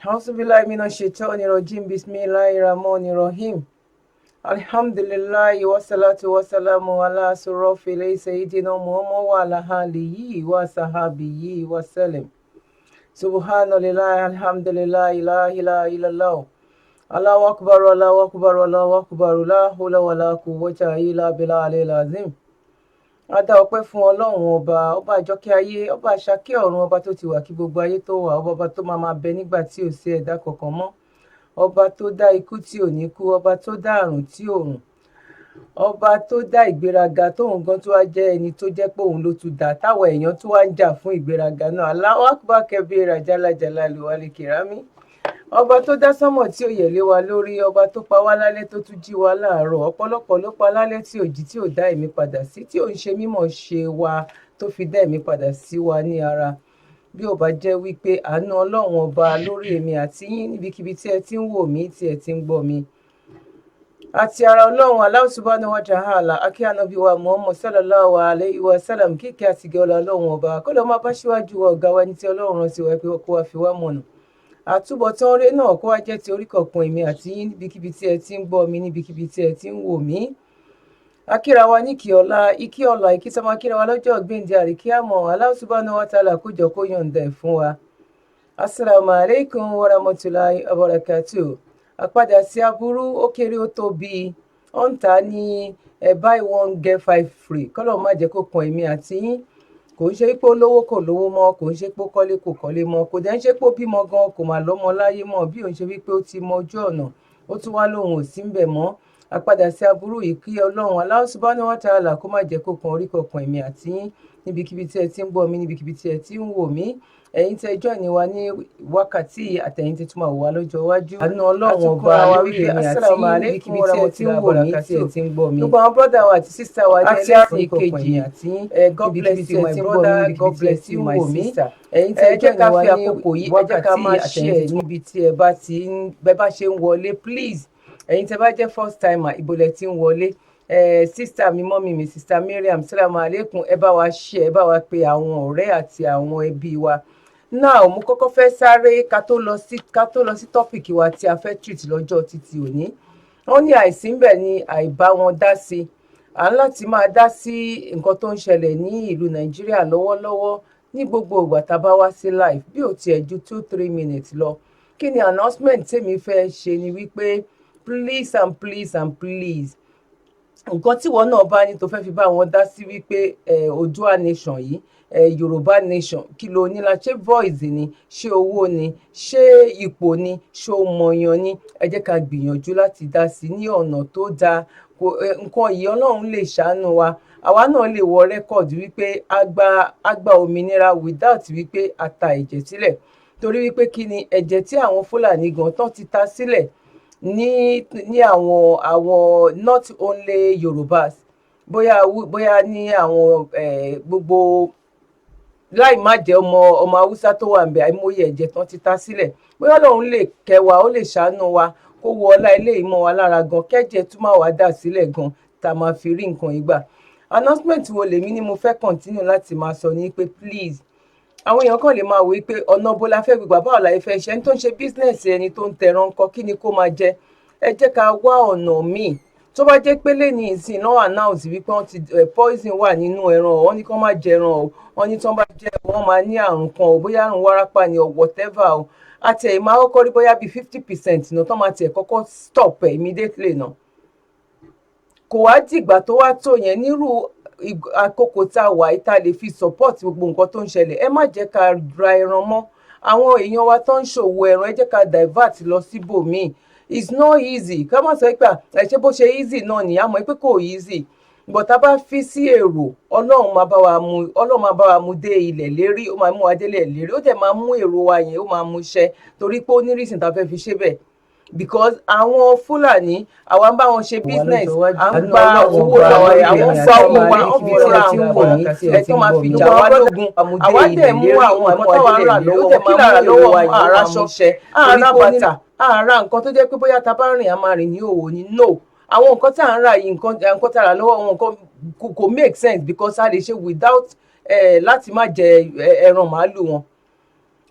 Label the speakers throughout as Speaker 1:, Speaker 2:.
Speaker 1: Auzubillahi minash shaitani rajim. Bismillahirrahmanirrahim. Alhamdulillah wa salatu wa salamu ala asrafil sayyidina Muhammad wa ala alihi wa sahbihi wa sallam. Subhanallah, alhamdulillah, la ilaha illallah. Allahu akbar, Allahu akbar, Allahu akbar, la hawla wa la quwwata illa billahil azim. A dá ọpẹ́ fún Ọlọ́run ọba àjọkẹ́ ayé, ọba àṣàkẹ́ ọ̀run, ọba tó ti wà kí gbogbo ayé tó wà, ọba tó máa bẹ nígbà tí ò sí ẹ̀dá kankan mọ́, ọba tó dá ikú tí ò ní kú, ọba tó dá àrùn tí ò rùn, ọba tó dá ìgbéraga tóun gan tó wá jẹ́ ẹni tó jẹ́ pé òun ló tún dá táwọn èèyàn tó wá ń jà fún ìgbéraga náà. Allahu akbar kabira jalla jalaluhu wal kirami. Ọba tó dá sánmọ̀ tí ò yẹ̀lé wa lórí, ọba tó pa wá lálẹ́ tó tún jí wa láàárọ̀, ọ̀pọ̀lọpọ̀ ló pa lálẹ́ tí ò jí tí ò dá ẹ̀mí padà sí, tí ò ń ṣe mímọ̀ ṣe wa tó fi dá ẹ̀mí padà sí wa ní ara. Bí ò bá jẹ́ wípé àánú Ọlọ́run ọba lórí èmi àti yín níbikíbi tí ẹ ti ń wò mí, tí ẹ ti ń gbọ́ mi. Àti ara Ọlọ́run Allah subhanahu wa ta'ala, akí ànábì wa Muhammad sallallahu alayhi wa sallam, kíkẹ́ àti gẹ́ Ọlọ́run ọba kó lọ máa bá síwájú wa ọ̀gá wa ní tí Ọlọ́run rán sí wa pé kó wá fi wá mọ̀nà. Àtúbọ̀tán oore náà kó wá jẹ́ ti orí kọ̀ọ̀kan èmi àti yín níbikíbi tí ẹ ti ń gbọ́ mi, níbikíbi tí ẹ ti ń wò mí. Akíra wa ní kí ọlá, ikí ọlá, ikí sọmọ akíra wa lọ́jọ́ ọ̀gbìndì àríkíámọ̀ Allah subhanahu wa ta'ala kó jọ kó yọ̀ǹda ẹ̀ fún wa. Assalamu alaikum wa rahmatullahi wa barakatuh. Àpadà sí aburú ó kéré ó tóbi, ó ń ta ní buy one get five free, kọ́lọ̀ má jẹ́ kó kan èmi àti yín. Kò ń ṣe pé ó lówó kò lówó mọ́, kò ń ṣe pé ó kọ́lé kò kọ́lé mọ́, kò dẹ̀ ń ṣe pé ó bímọ gan kò mà lọ́mọ láyé mọ́, bí òun ṣe wípé ó ti mọ ojú ọ̀nà ó tún wá lóhun ò sí ń bẹ̀ mọ́. Àpadà sí aburú yìí kí Ọlọ́run Allah subhanahu wa ta'ala kó má jẹ́ kó kan orí kankan èmi àti yín níbikíbi tí ẹ ti ń gbọ́ mi, níbikíbi tí ẹ ti ń wò mí. Ẹ̀yin tẹ́ join ni wa ní wákàtí àtẹ̀yin tí tún máa wò wá lọ́jọ́ iwájú. Àánú Ọlọ́run ọba lórí èmi àti yín níbikíbi tí ẹ ti ń wò mí, tí ẹ ti ń gbọ́ mi. Gbogbo àwọn brọ́dà wa àti sísá wa jẹ́ ẹlẹ́sìn ìkejì àti God bless you my brother, God bless you my sister. Ẹ̀yin tẹ́ join ni wa ní wákàtí àtẹ̀yin níbi tí ẹ bá ṣe ń wọlé, please. Ẹ̀yin tẹ́ bá jẹ́ first timer, ibo lẹ ti ń wọlé. Sister mi, mọ́mì mi, sister Mariam, salamu alaikum, ẹ bá wa share, ẹ bá wa pe àwọn ọ̀rẹ́ àti àwọn ẹbí wa. Now mo kọ́kọ́ fẹ́ sáré ká tó lọ sí topic wa tí a fẹ́ treat lọ́jọ́ títí òní. Wọ́n ní àìsí ń bẹ̀ ni àìbá wọn dá sí. À ń láti máa dá sí nǹkan tó ń ṣẹlẹ̀ ní ìlú Nàìjíríà lọ́wọ́lọ́wọ́ ní gbogbo ìgbà tá a bá wá sí live, bí ò tiẹ̀ ju 2-3 minutes lọ. Kí ni announcement tèmi fẹ́ ṣe ni wípé please and please and please, nǹkan tí wọn náà bá ní tó fẹ́ fi bá wọn dá sí wípé Oòduà nation yìí, Yorùbá nation, kí ló ní la, ṣé voice ni, ṣé owó ni, ṣé ipò ni, ṣé ó mọyàn ni, ẹ jẹ́ ká gbìyànjú láti dá sí ní ọ̀nà tó dáa. Nǹkan yìí Ọlọ́run lè ṣàánú wa, àwa náà lè wọ rẹ́kọ̀dù wípé a gba òmìnira without wípé a ta ẹ̀jẹ̀ sílẹ̀, torí wípé kí ni ẹ̀jẹ̀ tí àwọn Fúlàní gan tán ti ta sílẹ̀ ní àwọn not only Yorùbás, bóyá ní àwọn gbogbo, láì má jẹ́ ọmọ Haúsá tó wà ń bẹ, àìmọye ẹ̀jẹ̀ tán ti ta sílẹ̀. Bóyá Ọlọ́run lè kẹ́ wa, ó lè ṣàánú wa, kó wọ ọlá eléyìí mọ́ wa lára gan, kẹ́jẹ̀ tún máa wá dà sílẹ̀ gan tá a máa fi rí nǹkan ìgbà. Announcement wo lèmi ni mo fẹ́ continue láti máa sọ ní pé please, àwọn èèyàn kan lè máa wí pé ọ̀nà bó la fẹ́ gbégbá, báwo la fẹ́ ṣe, ẹni tó ń ṣe business, ẹni tó ń tẹran ńkọ́, kí ni kó máa jẹ. Ẹ jẹ́ ká wá ọ̀nà míì. Tó bá jẹ́ pé lẹ́ni ìsìn náà announce wípé wọ́n ti poison wà nínú ẹran, wọ́n ní kí wọ́n má jẹ ẹran o, wọ́n ní tí wọ́n bá jẹ wọ́n máa ní àrùn kan o, bóyá àrùn wárápá ni o whatever o, àti ẹ̀ máa kọ́kọ́ rí bóyá bíi 50% náà tó máa tiẹ̀ kọ́kọ́ stop ẹ̀ immediately náà. Kò wá dìgbà tó wá tó yẹn nírú àkókò tá a wà yìí tá a lè fi support gbogbo nǹkan tó ń ṣẹlẹ̀. Ẹ má jẹ́ ká ra ẹran mọ́. Àwọn èèyàn wa tó ń ṣòwò ẹran, ẹ jẹ́ ká divert lọ síbòmíì. It's not easy. Ká má sọ pé ṣé bó ṣe easy náà nìyá mọ̀ pé kò easy. But tá a bá fi sí èrò, Ọlọ́run máa bá wa mú dé ilẹ̀ lérí, ó máa mú wa délẹ̀ lérí, ó dẹ̀ máa mú èrò wa yẹn, ó máa mú ṣẹ, torí pé ó ní reason tá a fẹ́ fi ṣe bẹ́ẹ̀. Because àwọn Fúlàní, àwa ń bá wọn ṣe business, à ń gba owó lọ́wọ́ ẹ̀, àwọn ń gba owó wa, wọ́n fi ra àwọn ẹ̀tọ́ máa fi jà wá lógun. Àwa dẹ̀ mú àwọn ẹ̀mọ́ táwa ń rà lọ́wọ́, kí lára lọ́wọ́ àrà ṣọṣẹ, àrà bàtà, àrà nǹkan tó jẹ́ pé bóyá ta bá rìn a máa rìn ní òwò ni. No, àwọn nǹkan tá à ń rà yìí, nǹkan tá a rà lọ́wọ́ wọn, nǹkan kò make sense because a lè ṣe without láti má jẹ ẹran màálù wọn.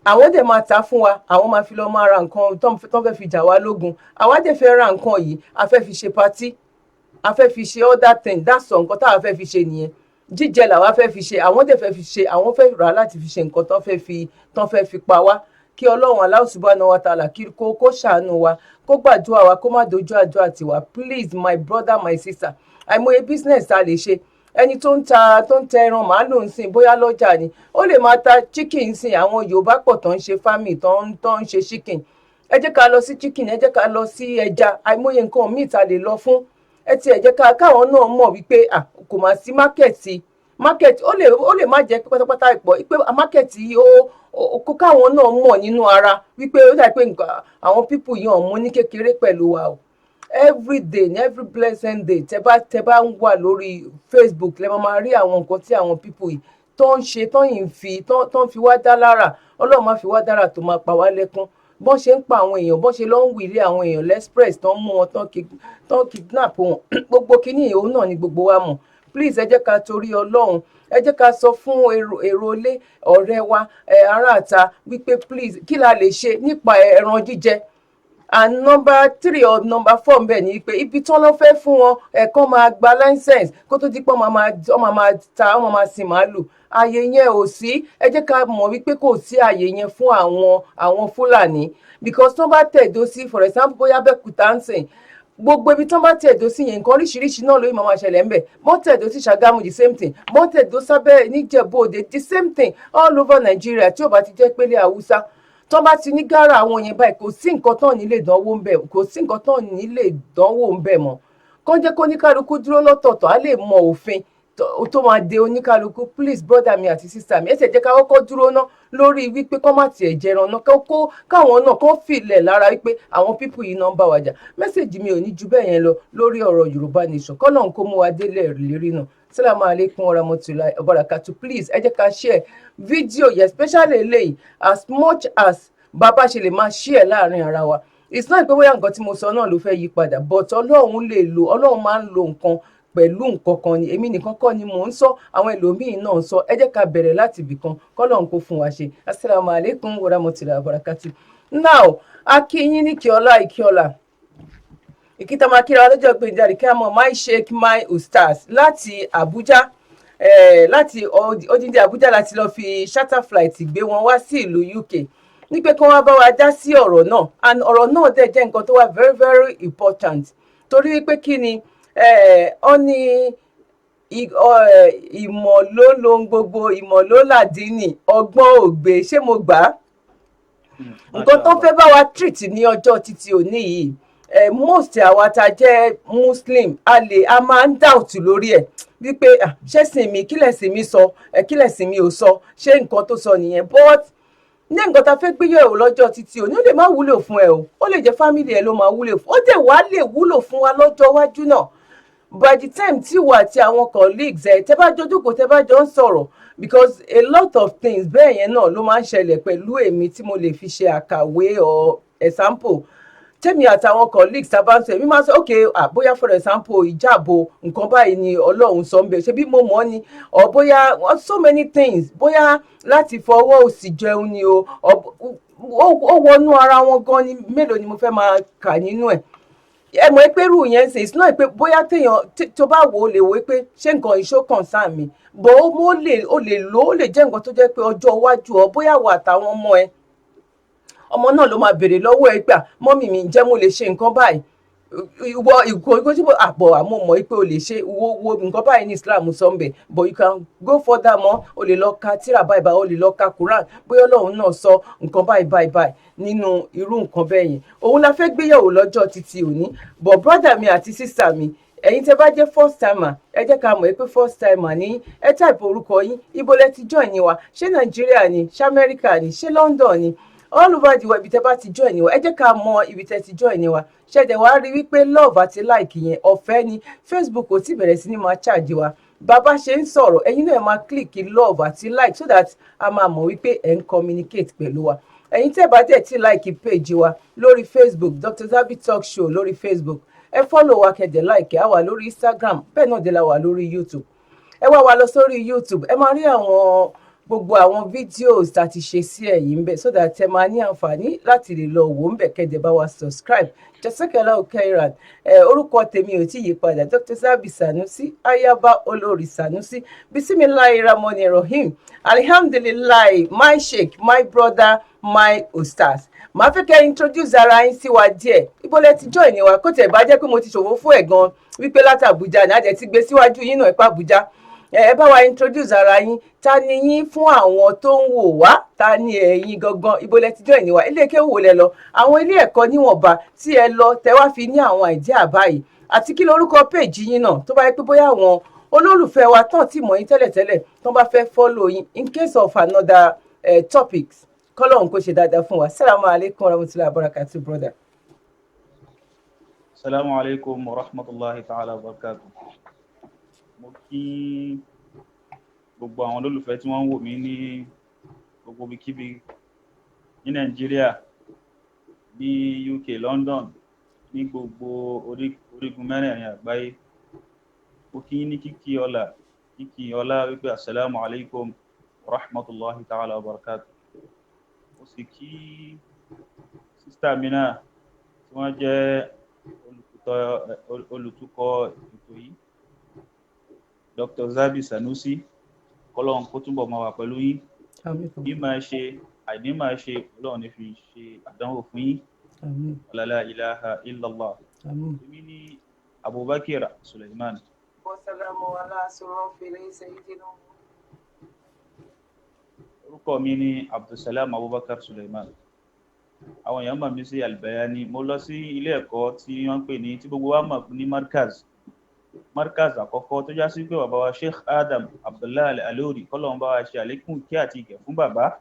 Speaker 1: àwọn dẹ̀ máa ta fún wa, àwọn máa fi lọ máa ra nǹkan tó fẹ́ fi jà wá lógun. Àwa dẹ̀ fẹ́ ra nǹkan yìí, a fẹ́ fi ṣe patí, a fẹ́ fi ṣe other thing, that's all nǹkan táwa fẹ́ fi ṣe nìyẹn. Jíjẹ làwa fẹ́ fi ṣe, àwọn dẹ̀ fẹ́ fi ṣe, àwọn fẹ́ rà láti fi ṣe nǹkan tán fẹ́ fi pa wá. Kí Ọlọ́run Allah subhanahu wa ta'ala kí kó ṣàánú wa, kó gbàdúrà wa, kó má dojú àdúrà tiwa. Please my brother, my sister, àìmọye business tá a lè ṣe. Ẹni tó ń ta ẹran màálù ń sìn, bóyá lọ́jà ni, ó lè máa ta chicken ń sìn. Àwọn Yorùbá pọ̀ tó ń ṣe farming, tó ń ṣe chicken. Ẹ jẹ́ ká lọ sí chicken, ẹ jẹ́ ká lọ sí ẹja, àìmọye nǹkan míì tá a lè lọ fún. Ẹ jẹ́ káwọn náà mọ̀ wípé kò máa sí market ó lè má jẹ́ pátápátá ìpọ̀ pé market yìí kó káwọn náà mọ̀ nínú ara wípé ó dà pé àwọn people yìí ọ̀mọ́ ní kékeré pẹ̀lú wa o. Every day every blessed day tẹ bá ń wà lórí Facebook lẹ máa rí àwọn nǹkan tí àwọn people yìí tó ń ṣe, tó ń fi wá dá lára. Ọlọ́run má fi wá dára tó máa pa wá lẹ́kún. Bọ́n ṣe ń pa àwọn èèyàn, bọ́n ṣe lọ ń wìlé àwọn èèyàn l'express, tán mú wọn, tán kidnap wọn. Gbogbo kíní òun náà ni gbogbo wa mọ̀. Please ẹ jẹ́ ká torí Ọlọ́run, ẹ jẹ́ ká sọ fún èrò ilé, ọ̀rẹ́ wa, aráàta wípé please kí la lè ṣe nípa ẹran jíjẹ. And number 3 or number 4 ńbẹ̀ ni pé ibi tán ló fẹ́ fún wọn ẹ̀kan máa gba license kó tó di pé wọ́n máa sin màálù. Ààyè yẹn ò sí. Ẹ jẹ́ ká mọ̀ wípé kò sí ààyè yẹn fún àwọn Fúlàní, because tán bá tẹ̀dó sí, for example, bóyá Abẹ́òkúta ń sìn, gbogbo ibi tán bá tẹ̀dó sí yẹn nǹkan oríṣiríṣi náà ló máa ṣẹlẹ̀ ńbẹ̀. Wọ́n tẹ̀dó sí Ṣàgámù, the same thing. Wọ́n tẹ̀dó sábẹ́ níjẹ̀bú Òde, the same thing, all over Nigeria, tí ò bá ti jẹ́ pélé Haúsá. Tán bá ti ní gárà àwọn yẹn báyìí, kò sí nǹkan tán ní lè dánwò ńbẹ̀, kò sí nǹkan tán ní lè dánwò ńbẹ̀ mọ́. Kán jẹ́ kó oníkálukú dúró lọ́tọ̀ọ̀tọ̀, á lè mọ òfin tó máa de oníkálukú. Please brother mi àti sister mi, ẹ jẹ́ ká kọ́kọ́ dúró ná lórí wípé kán má tiẹ̀ jẹran náà, káwọn náà kán fìlẹ̀ lára wípé àwọn people yìí náà ń bá wa jà. Mẹ́sẹ̀jì mi ò ní ju bẹ́ẹ̀ yẹn lọ lórí ọ̀rọ̀ Yorùbá Nation. Kọ́lọ́run kó mú wa délẹ̀ lérí náà. Assalamu alaikum warahmatullahi wabarakatuh. Please ẹ jẹ́ ká share fídíò yẹn, especially eléyìí, as much as bàbá ṣe lè máa share láàrin ara wa. It's not pé bóyá nǹkan tí mo sọ náà ló fẹ́ yí padà, but Ọlọ́run máa ń lo nǹkan pẹ̀lú nǹkan kan ni. Èmi nìkan kọ́ ni mò ń sọ, àwọn ẹlòmíín náà ń sọ. Ẹ jẹ́ ká bẹ̀rẹ̀ láti ibì kan, kọ́lọ́run kó fún wa ṣe. Assalamu alaikum warahmatullahi wabarakatuh. Now a kí yín ní ìkíọlá ìkíta máa kíra lọ́jọ́ pé ìdarí kí a mọ̀ my sheikh my ustaz láti Abuja, láti odindi Abuja láti lọ fi charter flight gbé wọn wá sí ìlú UK ní pé kí wọ́n bá wa dá sí ọ̀rọ̀ náà. And ọ̀rọ̀ náà dẹ̀ jẹ́ nǹkan tó wà very very important, torí wípé kí ni ó ní ìmọ̀ ló lohun gbogbo, ìmọ̀ ló làdínì, ọgbọ́n ògbé. Ṣé mo gbà á? Nǹkan tó fẹ́ bá wa treat ní ọjọ́ títí òní yìí, most àwa tá jẹ́ Muslim a máa ń doubt lórí ẹ̀ wípé ṣẹ́sìn mi, kílẹ̀sìn mi sọ, kílẹ̀sìn mi ò sọ, ṣé nǹkan tó sọ nìyẹn. But ní nǹkan tá fẹ́ gbéyẹ̀wò lọ́jọ́ títí òní ó lè má wúlò fún ẹ o, ó lè jẹ́ family ẹ ló máa wúlò fún, ó dẹ̀ wá lè wúlò fún wa lọ́jọ́ iwájú náà. By the time tí wà àti àwọn colleagues tẹ́ bá jọ jókòó, tẹ́ bá jọ ń sọ̀rọ̀, because a lot of things bẹ́ẹ̀ yẹn náà ló máa ń ṣẹlẹ̀ pẹ̀lú èmi tí mo lè fi ṣe àkàwé or example. Tẹ́mi àtàwọn colleagues tá bá ń sọ, èmi máa sọ okay, bóyá for example ìjáàbò nǹkan báyìí ni Ọlọ́run sọ ń bẹ, ṣé bí mo mọ̀ ni, or bóyá so many things, bóyá láti fọwọ́ òsì jẹun ni o, ó wọnú ara wọn gan ni, mélòó ni mo fẹ́ máa kà nínú ẹ̀. Ẹ mọ̀ pé irú yẹn ṣe it's not pé bóyá téèyàn tó bá wò ó lè wò pé ṣé nǹkan ìṣó concern mi, but ó lè jẹ́ nǹkan tó jẹ́ pé ọjọ́ iwájú ọ bóyá wà àtàwọn ọmọ náà ló máa béèrè lọ́wọ́ ẹ pé mọ́mì mi ǹjẹ́ mo lè ṣe nǹkan báyìí, ìwọ ìkó tí àmọ́ mọ̀ pé o lè ṣe wo nǹkan báyìí ní Islam sọ ń bẹ̀, but you can go further mọ́, o lè lọ ka tírà báyìí báyìí, o lè lọ ka Quran, bóyá Ọlọ́run náà sọ nǹkan báyìí nínú irú nǹkan bẹ́ẹ̀ yẹn. Òun la fẹ́ gbéyẹ̀wò lọ́jọ́ títí òní. But brother mi àti sister mi, ẹ̀yin tẹ́ bá jẹ́ first timer, ẹ jẹ́ ká mọ̀ pé first timer ní ẹ type orúkọ yín, ibo lẹ ti join wa, ṣé Nàìjíríà ni, ṣé Amẹ́ríkà ni, ṣé London ni, all over the world ibi tẹ́ bá ti join wa, ẹ jẹ́ ká mọ̀ ibi tẹ́ ti join wa. Ṣẹ̀dẹ̀ wá rí wípé love àti like yẹn ọ̀fẹ́ ni, Facebook ò tí bẹ̀rẹ̀ sí ní máa charge wa. Bàbá ṣe ń sọ̀rọ̀, ẹ̀yin náà máa click love àti like so that a máa mọ̀ wípé ẹ̀ ń communicate pẹ̀lú wa. Ẹ̀yin tẹ́ bá dẹ̀ ti like page wa lórí Facebook, Dr. Zabby Talk Show lórí Facebook, ẹ follow wa kẹ́dẹ̀ like, a wà lórí Instagram, bẹ́ẹ̀ náà dẹ̀ la wà lórí YouTube. Ẹ wá wa lọ sórí YouTube, ẹ máa rí àwọn gbogbo àwọn videos tá a ti ṣe sí ẹ̀yìn ń bẹ̀ so that ẹ máa ní àǹfààní láti lè lọ wò ń bẹ̀ kẹ́dẹ̀ bá wa subscribe Jazakallahu khairan. Orúkọ tèmi ò tí yí padà, Dr. Zabby Sanusi, ayaba olórí Sanusi. Bismillahirrahmanirrahim. Alhamdulillah, my sheikh, my brother, my ustaz. Màá fẹ́ kẹ́ introduce ara yín sí wa díẹ̀. Ibo lẹ ti join wa, kó tẹ̀ bá jẹ́ pé mo ti ṣòwò fún ẹ̀ gan wípé láti Àbújá ní àjẹ́ ti gbé síwájú yín náà ẹ̀pá Àbújá. Ẹ bá wa introduce ara yín. Ta ni yín fún àwọn tó ń wò wá? Ta ni ẹ̀yin gangan? Ibo lẹ ti join wa? Ilé kéwú wo lẹ lọ? Àwọn ilé ẹ̀kọ́ níwọ̀nba tí ẹ lọ tẹ wá fi ní àwọn idea báyìí. Àti kí lorúkọ page yín náà tó bá yẹ pé bóyá àwọn olólùfẹ́ wa tán tí mọ̀ yín tẹ́lẹ̀tẹ́lẹ̀ tó bá fẹ́ follow yín in case of another topics. Kọ́lọ́hún kó ṣe dáadáa fún wa. Assalamu alaikum warahmatullahi wabarakatuh, brother.
Speaker 2: Assalamu alaikum warahmatullahi ta'ala wabarakatuh. Mo kí gbogbo àwọn olólùfẹ́ tí wọ́n ń wò mí ní gbogbo ibikíbi ní Nàìjíríà, ní UK, London, ní gbogbo orígun mẹ́rẹ̀ẹ̀rin àgbáyé. Mo kí ní kíkí ọlá wípé assalamu alaikum warahmatullahi ta'ala wabarakatuh. Mo sì kí sísítà mi náà tí wọ́n jẹ́ olùtukọ̀ ètò yìí, Dr. Zabby Sanusi, kọ́lọ́hún kó túnbọ̀ máa wà pẹ̀lú yín. Bí máa ṣe àìní máa ṣe Ọlọ́run ní fi ṣe àdánwò fún yín. La ilaha illallah. Èmi ní Abubakar Suleiman. Orúkọ mi ní Abdulsalam Abubakar Suleiman. Àwọn èèyàn mọ̀ mí sí Al-Bayani. Mo lọ sí ilé ẹ̀kọ́ tí wọ́n pè ní tí gbogbo wa mọ̀ ní Markaz àkọ́kọ́ tó já sí pé bàbá wa Sheikh Adam Abdullah Al-Alori kọ́lọ́hún bá wa ṣe àlékún kí àti ìgẹ̀ fún bàbá.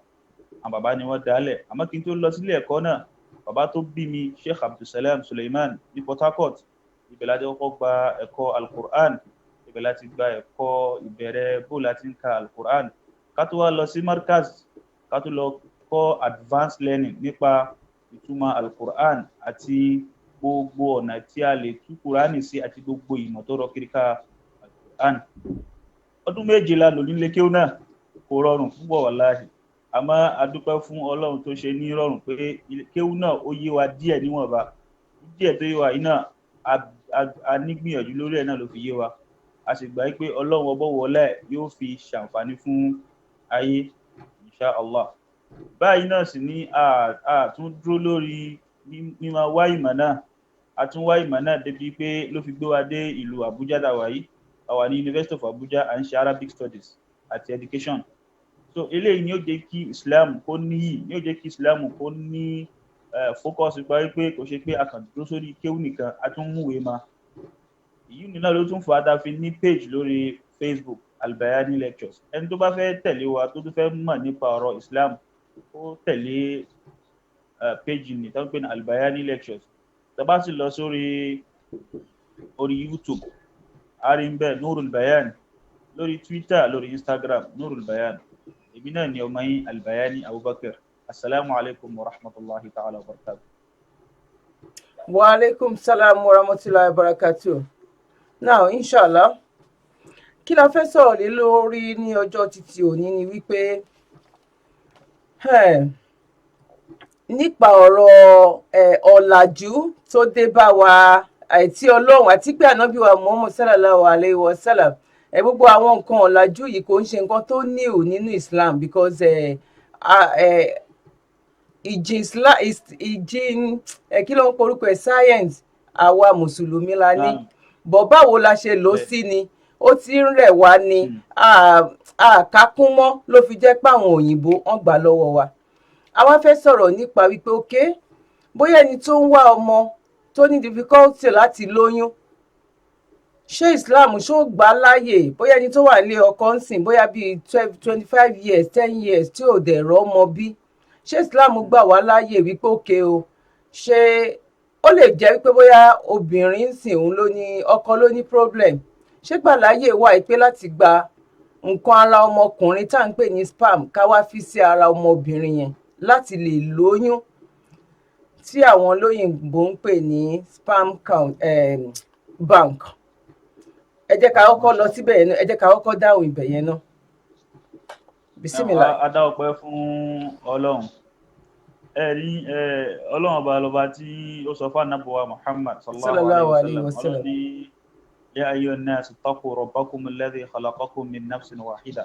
Speaker 2: Àwọn bàbá ni wọ́n dálẹ̀. Àmọ́ kí n tó lọ sílé ẹ̀kọ́ náà, bàbá tó bí mi Sheikh Abdulsalam Suleiman ní Port Harcourt. Ibẹ̀ láti kọ́kọ́ gba ẹ̀kọ́ Al-Qur'an. Ibẹ̀ láti gba ẹ̀kọ́ ìbẹ̀rẹ̀ bó láti ń ka Al-Qur'an. Ká tó wá lọ sí Markaz, ká tó lọ kọ́ advanced learning nípa ìtumọ̀ Al-Qur'an àti gbogbo ọ̀nà tí a lè tú Qur'ani sí àti gbogbo ìmọ̀ tó rọ kíríká Al-Qur'an. Ọdún 7 la lò nílé kéwú náà, kò rọrùn púpọ̀ wàláhì. Àmọ́ a dúpẹ́ fún Ọlọ́run tó ṣe ní rọrùn pé kéwú náà ó yé wa díẹ̀ níwọ̀nba. Díẹ̀ tó yé wa yìí náà a nígbìyànjú lórí ẹ̀ náà ló fi yé wa. A sì gbà pé Ọlọ́run ọbọ̀ wọlé yóò fi ṣàǹfààní fún ayé insha Allah. Báyìí náà sì ní a tún dúró lórí mímọ̀ wá ìmọ̀ náà. A tún wá ìmọ̀ náà débi pé ló fi gbé wa dé ìlú Abuja dàwà yìí. A wà ní University of Abuja, à ń ṣe Arabic Studies àti Education. So eléyìí ni ó jẹ́ kí Islam kó níyì, ni ó jẹ́ kí Islam kó ní focus pa wípé kò ṣe pé a kàn dúró sórí kéwú nìkan, a tún múwèé ma. Èyí ni náà ló tún fà á tá fi ní page lórí Facebook Al-Bayani Lectures. Ẹni tó bá fẹ́ tẹ̀lé wa tó tún fẹ́ mọ̀ nípa ọ̀rọ̀ Islam, ó tẹ̀lé page ní tó ń pè ní Al-Bayani Lectures. Tó bá sì lọ sórí YouTube, a rí ń bẹ̀ Nurul Bayan, lórí Twitter, lórí Instagram Nurul Bayan. Èmi náà ni ọmọ yín Al-Bayani Abubakar. Assalamu alaikum wa rahmatullahi ta'ala wa barakatuh.
Speaker 1: Wa alaikum salam wa rahmatullahi wa barakatuh. Now, inshallah, kí la fẹ́ sọ̀rọ̀ lé lórí ní ọjọ́ títí òní ni wípé nípa ọ̀rọ̀ ọ̀làjú tó dé bá wa àìtí Ọlọ́run àti pé ànábì wa Muhammad sallallahu alayhi wa sallam. Gbogbo àwọn nǹkan ọ̀làjú yìí kò ń ṣe nǹkan tó new nínú Islam because ìjìn kí ló ń porúkọ ẹ̀ science àwa mùsùlùmí la ní bọ̀ báwo la ṣe lò ó sí ni ó ti ń rẹ̀ wá ni àkákún mọ́ ló fi jẹ́ pé àwọn òyìnbó wọ́n gbà lọ́wọ́ wa. Àwa fẹ́ sọ̀rọ̀ nípa wípé okay, bóyá ẹni tó ń wá ọmọ tó ní difficulty láti lóyún, ṣé Islam ṣó gbà láàyè? Bóyá ẹni tó wà nílé ọkọ ń sìn bóyá bíi 25 years 10 years tí ò dẹ̀ rọ́mọ bí, ṣé Islam gbà wá láàyè wípé okay o, ṣé ó lè jẹ́ wípé bóyá obìnrin ń sìn òun ló ní ọkọ ló ní problem, ṣé gbà láàyè wà pé láti gba nǹkan ara ọmọkùnrin tá à ń pè ní sperm ká wá fi sí ara ọmọbìnrin yẹn láti lè lóyún tí àwọn olóyìnbó ń pè ní sperm count bank. Ẹ jẹ́ ká kọ́kọ́ lọ síbẹ̀ yẹn náà, ẹ jẹ́ ká kọ́kọ́ dáhùn ibẹ̀ yẹn náà. Bismillah.
Speaker 2: A dá ọpẹ́ fún Ọlọ́run. Ẹ̀rí Ọlọ́run ọba lọba tí ó sọ fún Ànábì wa Muhammad sallallahu alayhi
Speaker 1: Sallallahu
Speaker 2: wa
Speaker 1: alayhi
Speaker 2: sallam.
Speaker 1: wa
Speaker 2: Ọlọ́run
Speaker 1: sallam.
Speaker 2: ní ya ayyuhan nas ittaqu rabbakum alladhi khalaqakum min nafsin wahida.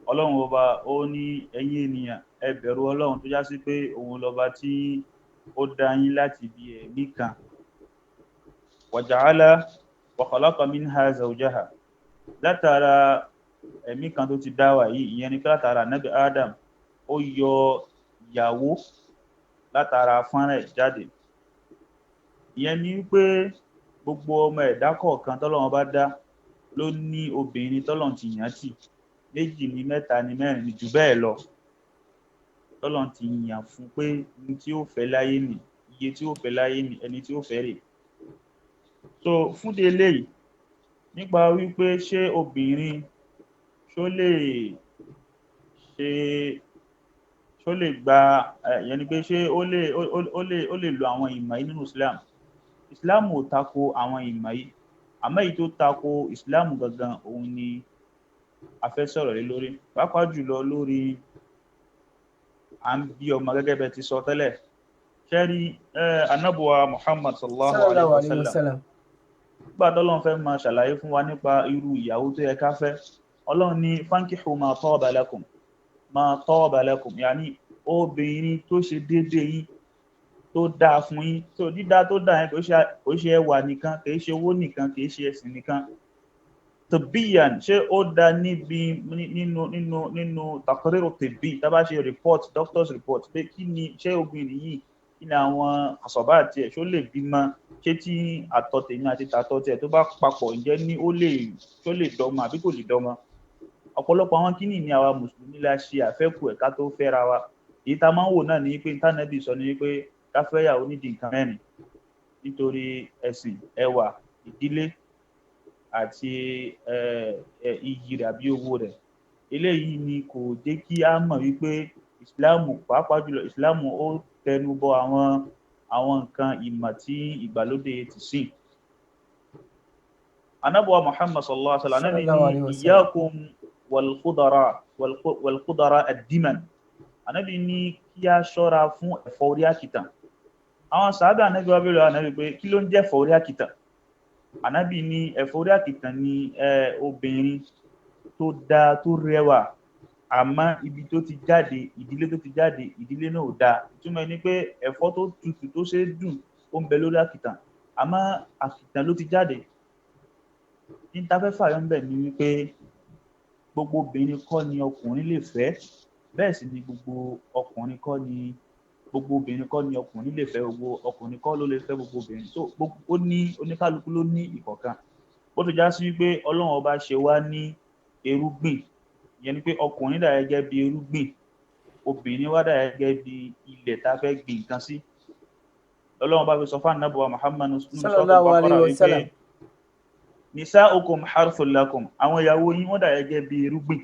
Speaker 2: Ọlọ́run ọba ó ní ẹ̀yin ènìyàn ẹ bẹ̀rù Ọlọ́run tó já sí pé òun lọba tí ó dá yín láti bí ẹ̀mí kan. Wa ja'ala wa khalaqa minha zawjaha. Látara ẹ̀mí kan tó ti dá wa yìí, ìyẹn ni látara Nabi Adam, ó yọ ìyàwó látara fọ́nrán ẹ̀ jáde. Ìyẹn ni wípé gbogbo ọmọ ẹ̀dá kọ̀ọ̀kan tọ́lọ́run bá dá ló ní obìnrin tọ́lọ́run ti yàn tì, 2 ni 3 ni 4 ni jù bẹ́ẹ̀ lọ. Tọ́lọ́run ti yàn fún pé ní tí ó fẹ́ láyé nì, iye tí ó fẹ́ láyé nì, ẹni tí ó fẹ́ rè. So fún de eléyìí, nípa wípé ṣé obìnrin ṣó lè gba ìyẹn ni pé ṣé ó lè lo àwọn ìmọ̀ yìí nínú Islam ò tako àwọn ìmọ̀ yìí, àmọ́ èyí tó tako Islam gangan òun ni a fẹ́ sọ̀rọ̀ lé lórí, pàápàá jùlọ lórí à ń bí ọmọ gẹ́gẹ́ bẹ́ẹ̀ ti sọ tẹ́lẹ̀. Ṣẹ́rí Ànábì wa Muhammad sallallahu alayhi wa sallam, nígbà tọ́lọ́run fẹ́ máa ṣàlàyé fún wa nípa irú ìyàwó tó yẹ ká fẹ́, Ọlọ́run ní fankihu ma taba lakum, yàní obìnrin tó ṣe déédéé yín, tó dáa fún yín. So dídá tó dáa yẹn kò ṣe ẹwà nìkan, kì í ṣe owó nìkan, kì í ṣe ẹ̀sìn nìkan. Tibbiyan, ṣé ó dá níbi nínú taqriru tibbi, tá bá ṣe report, doctor's report, pé kí ni ṣé obìnrin yìí, kí ni àwọn àsọ̀bá àti ẹ̀, ṣó lè bímọ, ṣé tí àtọ̀ tèmi àti tàtọ̀ tiẹ̀ tó bá papọ̀ ǹjẹ́ ní ṣó lè dọ́mọ àbí kò lè dọ́mọ. Ọ̀pọ̀lọpọ̀ àwọn kíní ni àwa mùsùlùmí la ṣe àfẹ́kù ẹ̀ ká tó fẹ́ra wa. Èyí tá máa ń wò náà ni pé Ànábì sọ ni pé ká fẹ́yàwó nídìí nǹkan mẹ́rin, nítorí ẹ̀sìn, ẹwà, ìdílé àti iyì rẹ̀ àbí owó rẹ̀. Eléyìí ni kò jẹ́ kí á mọ̀ wípé Ìsìláàmù, pàápàá jùlọ Ìsìláàmù, ó tẹnu bọ àwọn nǹkan ìmọ̀ tí ìgbàlódé ti sìn. Ànábì wa Muhammad sallallahu alaihi wasallam, Ànábì ní iyyakum wal khudara ad-diman. Ànábì ní kí a ṣọ́ra fún ẹ̀fọ́ orí àkìtàn. Àwọn sàhábà Ànábì wá bèèrè Ànábì pé kí ló ń jẹ́ ẹ̀fọ́ orí àkìtàn? Ànábì ní ẹ̀fọ́ orí àkìtàn ni obìnrin tó dáa, tó rẹwà, àmọ́ ibi tó ti jáde, ìdílé tó ti jáde, ìdílé náà ò dáa. Ìtumọ̀ ni pé ẹ̀fọ́ tó tutù tó ṣe é dùn ó ń bẹ lórí àkìtàn, àmọ́ àkìtàn ló ti jáde. Ní ta fẹ́ fàyọ ńbẹ̀ ni wípé gbogbo obìnrin kọ́ ni ọkùnrin lè fẹ́, bẹ́ẹ̀ sì ni gbogbo obìnrin kọ́ ni ọkùnrin lè fẹ́, gbogbo ọkùnrin kọ́ ló lè fẹ́ gbogbo obìnrin. So ó ní oníkálukú ló ní ìkọ̀kan. Ó tó já sí wípé Ọlọ́run ọba ṣe wá ní erúgbìn, ìyẹn ni pé ọkùnrin dà gẹ́gẹ́ bí erúgbìn, obìnrin wá dà gẹ́gẹ́ bí ilẹ̀ tá fẹ́ gbìn nǹkan sí. Ọlọ́run bá fi sọ fún Ànábì wa Muhammad
Speaker 1: sallallahu alayhi wa sallam,
Speaker 2: nisa'ukum harthun lakum, àwọn ìyàwó yín wọ́n dà gẹ́gẹ́ bí irúgbìn,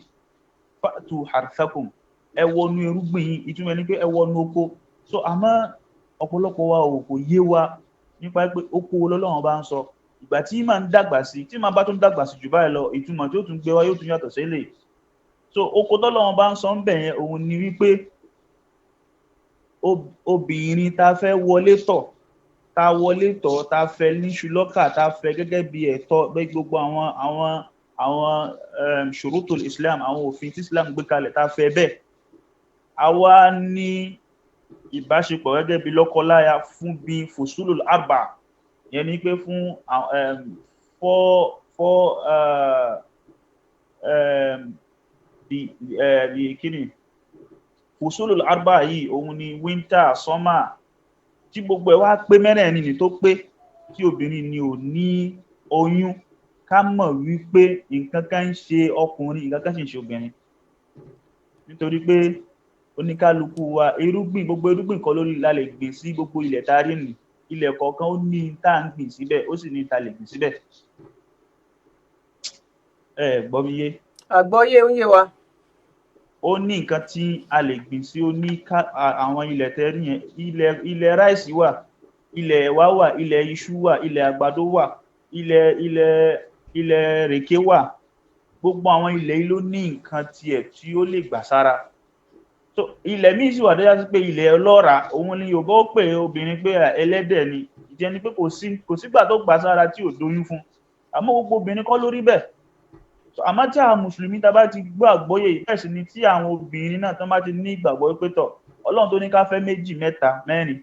Speaker 2: fa'tu harthakum, ẹ wọnú irúgbìn yín, ìtumọ̀ ni pé ẹ wọnú oko. So àmọ́ ọ̀pọ̀lọpọ̀ wa kò yé wa nípa pé oko Ọlọ́run bá ń sọ, ìgbà tí máa ń dàgbà sí, tí máa bá tún dàgbà sí jù báyìí lọ, ìtumọ̀ tí ó tún gbé wá yóò tún yàtọ̀ sílẹ̀. So oko tọ́lọ́run bá ń sọ ń bẹ̀ yẹn, òun ni wípé obìnrin ta fẹ́ wọlé tọ̀, ta fẹ́ níṣu lọ́kà, ta fẹ́ gẹ́gẹ́ bí ẹ̀tọ́, bẹ́ẹ̀ gbogbo àwọn shurutul Islam, àwọn òfin tí Islam gbé kalẹ̀, ta fẹ́ bẹ́ẹ̀. Àwa ní ìbáṣepọ̀ gẹ́gẹ́ bí lọ́kọláya fún bí fusulul arba, yẹn ni pé fún fusulul arba yìí, òun ni winter, summer, tí gbogbo ẹ̀ wá pé mẹ́rẹ̀ẹ̀rin ni tó pé, tí obìnrin ni ò ní oyún, ká mọ̀ wípé nǹkan kan ń ṣe ọkùnrin, nǹkan kan sì ń ṣe obìnrin. Nítorí pé oníkálukú wa, gbogbo irúgbìn kan lórí la lè gbìn sí gbogbo ilẹ̀ tá rí nì, ilẹ̀ kọ̀ọ̀kan ó ní tá ń gbìn síbẹ̀, ó sì ní tá lè gbìn síbẹ̀. Gbọ́ mi yé?
Speaker 1: Àgbọ́yé ń yé wa.
Speaker 2: Ó ní nǹkan tí a lè gbìn sí, ó ní àwọn ilẹ̀ tẹ́rí yẹn, ilẹ̀ ráìsì wà, ilẹ̀ ẹ̀wà wà, ilẹ̀ iṣu wà, ilẹ̀ àgbàdo wà, ilẹ̀ rèké wà. gbogbo àwọn ilẹ̀ yìí ló ní nǹkan tiẹ̀ tí ó lè gbà sára. So ilẹ̀ míì sì wà dájá sí pé ilẹ̀ ọlọ́ràá, òun ni Yorùbá ó pè obìnrin pé ẹlẹ́dẹ̀ ni, ìjẹ́ ni pé kò sígbà tó gbà sára tí ò doyún fún, àmọ́ gbogbo obìnrin kọ́ ló rí bẹ́ẹ̀. So àmọ́ tí àwọn mùsùlùmí tá bá ti gbọ́ àgbọ́yé bẹ́ẹ̀ sì ni tí àwọn obìnrin náà tán bá ti ní ìgbàgbọ́ pé tọ̀ Ọlọ́run tó ní ká fẹ́ méjì mẹ́ta mẹ́rin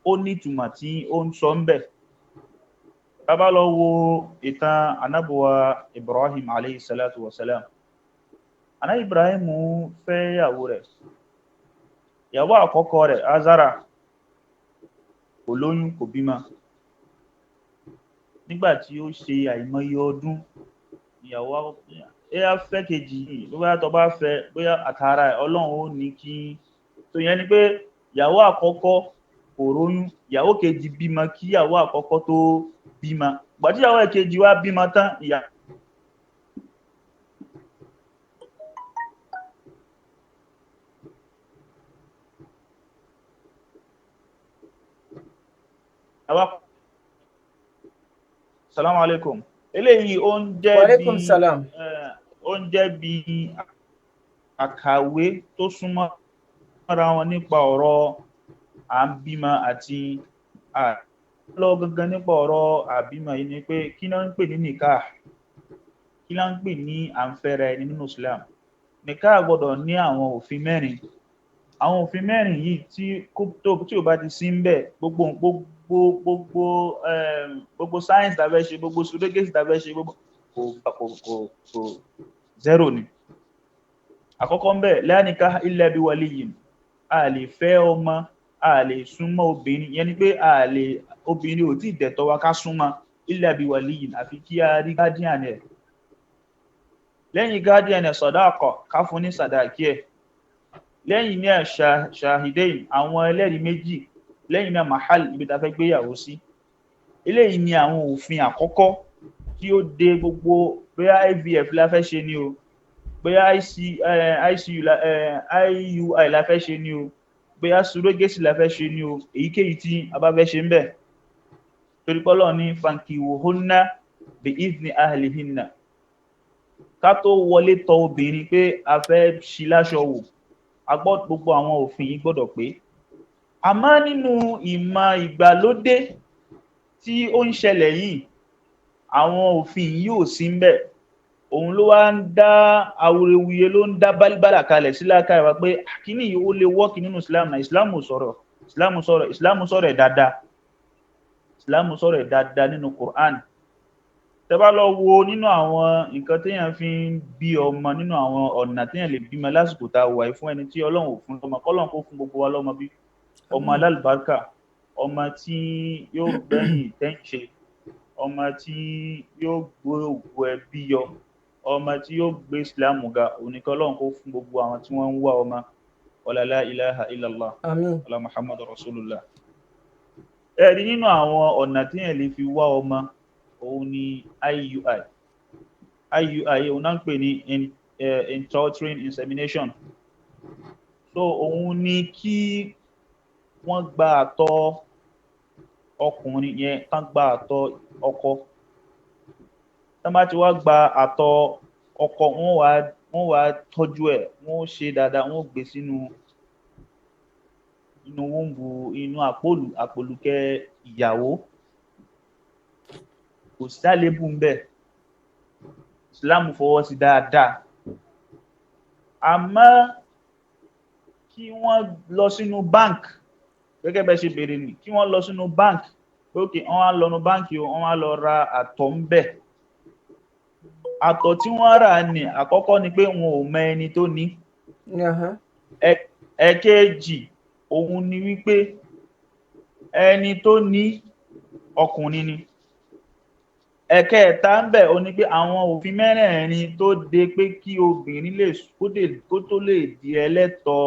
Speaker 2: ó ní ìtumọ̀ tí ó ń sọ ń bẹ̀. Tá bá lọ wo ìtàn anábùwà Ibrahim alayhi salatu wa salam. Ànábì Ibrahim fẹ́ ìyàwó rẹ̀, ìyàwó àkọ́kọ́ rẹ̀ Azara kò lóyún kò bímọ. Nígbà tí ó ṣe àìmọye ọdún ìyàwó ẹ̀yà fẹ́ kejì yìí ló bá tọ́ bá fẹ́ bóyá àtàrà Ọlọ́run ó ní kí tó yẹn ni pé ìyàwó àkọ́kọ́ kò róyún, ìyàwó kejì bímọ kí ìyàwó àkọ́kọ́ tó bímọ. Ìgbà tí ìyàwó kejì wá bímọ tán Assalamu alaikum. Eléyìí ó ń jẹ́ bí àkàwé tó súnmọ́ ara wọn nípa ọ̀rọ̀ à ń bímọ àti lọ gangan nípa ọ̀rọ̀ àbímọ yìí ni pé kí náà ń pè ní nikah, kí náà ń pè ní à ń fẹ́ra ẹni nínú Islam. Nikah gbọ́dọ̀ ní àwọn òfin mẹ́rin. Àwọn òfin mẹ́rin yìí tí ó bá ti sí ń bẹ̀ gbogbo science tàbẹ́ ṣe, gbogbo surrogacy tàbẹ́ ṣe, gbogbo kò zero ni. Àkọ́kọ́ ń bẹ̀ la nikaha illa bi waliyyin, a lè fẹ́ ọmọ, a lè súnmọ́ obìnrin, yẹn ni pé obìnrin ò tí dẹ̀tọ́ wa ká súnmọ́ illa bi waliyyin àfi kí a rí guardian ẹ̀. Lẹ́yìn guardian ẹ̀ sadaqa, ká fún ní sàdáàkì ẹ̀. Lẹ́yìn ní shahidain, àwọn ẹlẹ́rìí méjì. Lẹ́yìn náà mahal, ibi ta fẹ́ gbéyàwó sí. Eléyìí ni àwọn òfin àkọ́kọ́ tí ó de gbogbo bóyá IVF la fẹ́ ṣe ni o, bóyá IUI la fẹ́ ṣe ni o, bóyá surrogacy la fẹ́ ṣe ni o, èyíkéyìí tí a bá fẹ́ ṣe ń bẹ̀. Torí pé Ọlọ́run ní fankihuhunna bi izni ahlihinna. Ká tó wọlé tọ obìnrin pé a fẹ́ ṣí láṣọ wò, gbogbo àwọn òfin yìí gbọ́dọ̀ pé. Àmọ́ nínú ìmọ̀ ìgbàlódé tí ó ń ṣẹlẹ̀ yìí, àwọn òfin yìí ò sí ń bẹ̀. Òun ló wá ń dá awuyewuye, ló ń dá bálíbálà kalẹ̀ sí lákàá wa pé kíní yìí ó lè wọ́ọ̀kì nínú Islam náà. Islam sọ̀rọ̀ ẹ̀ dáadáa nínú Quran. Tẹ́ bá lọ wo nínú àwọn nǹkan téèyàn fi ń bí ọmọ, nínú àwọn ọ̀nà téèyàn lè bímọ lásìkò tá a wà fún ẹni tí Ọlọ́run ò fún ọmọ, k'Ọlọ́run kó fún gbogbo wa lọ́mọ bí. Ọmọ alálùbáríkà, ọmọ tí yóò gbẹ̀yìn tẹ́ǹṣe, ọmọ tí yóò gbé ògo ẹbí yọ, ọmọ tí yóò gbé Islam ga. Oníkan Ọlọ́run kó fún gbogbo àwọn tí wọ́n ń wá ọmọ. Wala la ilaha illallah. Àmín. Wala Muhammadu Rasulullah. Ẹ̀rí nínú àwọn ọ̀nà téèyàn lè fi wá ọmọ òun ni IUI. IUI òun náà ń pè ní intrauterine insemination. So òun ni kí wọ́n gba àtọ̀ ọkùnrin yẹn, tán gba àtọ̀ ọkọ. Tán bá ti wá gba àtọ̀ ọkọ, wọ́n wá tọ́jú ẹ̀, wọ́n ṣe dáadáa, wọ́n gbé sínú wọ́nbù, inú àpòlùkẹ́ ìyàwó. Kò sí àlébù ń bẹ̀. Islam fọwọ́ sí dáadáa. Àmọ́ kí wọ́n lọ sínú bank, gẹ́gẹ́ bẹ́ ṣe bèèrè ní, kí wọ́n lọ sínú bank, okay, wọ́n á lọ nú báǹkì, wọ́n á lọ ra àtọ̀ ń bẹ̀. Àtọ̀ tí wọ́n rà ní àkọ́kọ́ ni pé wọn ò mọ ẹni tó ní. Ẹ̀kejì òun ni wípé ẹni tó ní ọkùnrin ni. Ẹ̀kẹta ń bẹ̀ ó ní pé àwọn òfin mẹ́rẹ̀ẹ̀rin tó de pé kí obìnrin kó tó lè di ẹlẹ́tọ̀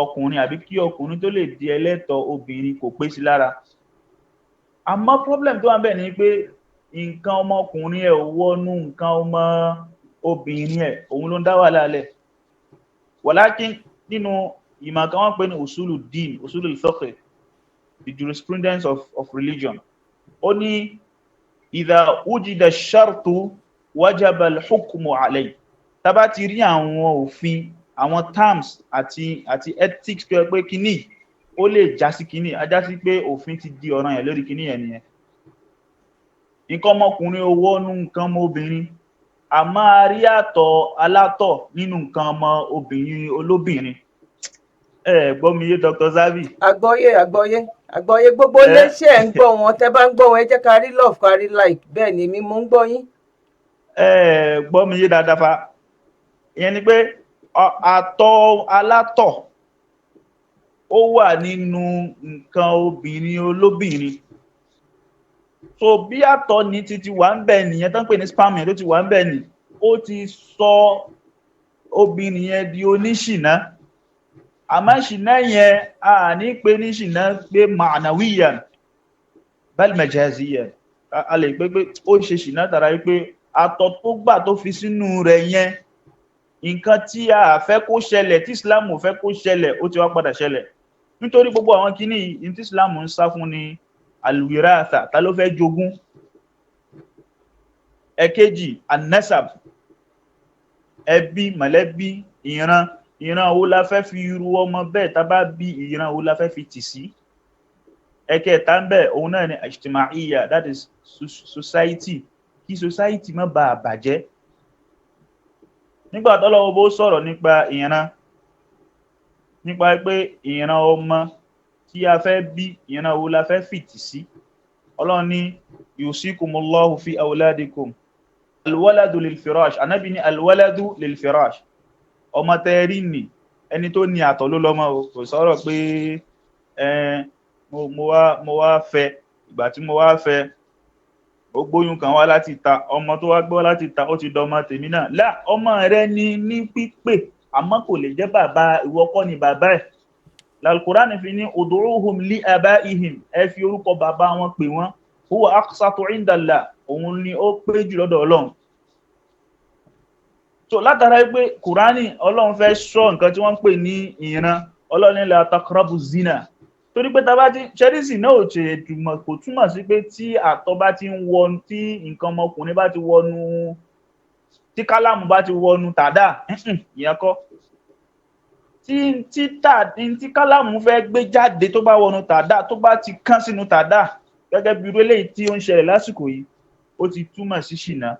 Speaker 2: ọkùnrin àbí kí ọkùnrin tó lè di ẹlẹ́tọ̀ obìnrin kò pé sí lára. Àmọ́ problem tó wà ń bẹ̀ ni pé nǹkan ọmọkùnrin ẹ̀ ò wọnú nǹkan ọmọ obìnrin ẹ̀, òun ló ń dá wàhálà lẹ̀. Walakin nínú ìmọ̀ kan wọ́n pè ní usulu din, usulu al-fiqh, the jurisprudence of religion. Ó ní idha wujida ash-shartu wajaba al-hukmu alayhi. Tá bá ti rí àwọn òfin, àwọn terms àti ethics tó pé kíní ó lè já sí kíní, a já sí pé òfin ti di ọ̀ranyàn lórí kíní yẹn nìyẹn. Nǹkan ọmọkùnrin ó wọnú nǹkan ọmọ obìnrin, a máa rí àtọ̀ alátọ̀ nínú nǹkan ọmọ obìnrin olóbìnrin. Gbọ́ mi yé Dr. Zabi.
Speaker 1: Àgbọ́yé gbogbo iléeṣẹ́ ń gbọ́ wọn, tẹ́ bá ń gbọ́ wọn ẹ jẹ́ ká rí love ká rí like, bẹ́ẹ̀ ni mi mú ń gbọ́ yín.
Speaker 2: Gbọ́ mi yé dáadáa fa. Ìyẹn ni pé àtọ̀ alátọ̀ ó wà nínú nǹkan obìnrin olóbìnrin. So bí àtọ̀ ní ti wà ń bẹ̀ nìyẹn tán pè ní sperm yẹn tó ti wà ń bẹ̀ nì, ó ti sọ obìnrin yẹn di oníṣìná. Àmọ́ ṣìná yẹn a ní pé ní ṣìná pé ma'nawiyan bal majaziyan. A lè pé ó ṣe ṣìná tàrà wípé àtọ̀ tó gbà tó fi sínú rẹ̀ yẹn, nǹkan tí a fẹ́ kó ṣẹlẹ̀, tí Islam ò fẹ́ kó ṣẹlẹ̀, ó ti wá padà ṣẹlẹ̀. Nítorí gbogbo àwọn kíní in tí Islam ń sá fún ni alwiratha, ta ló fẹ́ jogún. Ẹ̀kejì an-nasab, ẹbí, mọ̀lẹ́bí, ìran wo la fẹ́ fi irú ọmọ bẹ́ẹ̀ tá bá bí, ìran wo la fẹ́ fi tì sí. Ẹ̀kẹta ń bẹ òun náà ni ijtima'iyya, that is society, kí society má bàa bàjẹ́. Nígbà t'Ọlọ́hun bó sọ̀rọ̀ nípa ìran, nípa pé ìran ọmọ tí a fẹ́ bí, ìran wo la fẹ́ fìtì sí. Ọlọ́run ní yusikumullahu fi awladikum alwaladu lil firash. Ànábì ní alwaladu lil firash. Ọmọ tẹ́rí ni ẹni tó ní àtọ̀ ló lọ́mọ, kò sọ̀rọ̀ pé mo wá fẹ́, ìgbà tí mo wá fẹ́ ó gbóyún kan wá láti ta, ọmọ tó wá gbọ́ láti ta ó ti dọmọ tèmi náà. Lá, ọmọ rẹ ní pípè, àmọ́ kò lè jẹ́ bàbá, ìwọ kọ́ ni bàbá ẹ̀. Al-Qur'an fi ní ud'uhum li abaihim, ẹ fi orúkọ bàbá wọn pè wọ́n, huwa aqsatu inda Allah, òun ni ó pé jù lọ́dọ̀ Ọlọ́run. So látara pé Kùránì Ọlọ́run fẹ́ sọ nǹkan tí wọ́n ń pè ní ìran, Ọlọ́run ní la taqrabu zina. Torí pé tàbá tí ṣẹ́rísì náà ò ṣe kò túmọ̀ sí pé tí àtọ̀ bá ti ń wọnú, tí nǹkan ọmọkùnrin bá ti wọnú, tí kálámù bá ti wọnú tàdá, ìyẹn kọ́. Tí kálámù fẹ́ gbé jáde tó bá wọnú tàdá, tó bá ti kán sínú tàdá, gẹ́gẹ́ bí irú eléyìí tí ó ń ṣẹlẹ̀ lásìkò yìí, ó ti túmọ̀ sí ṣìnà.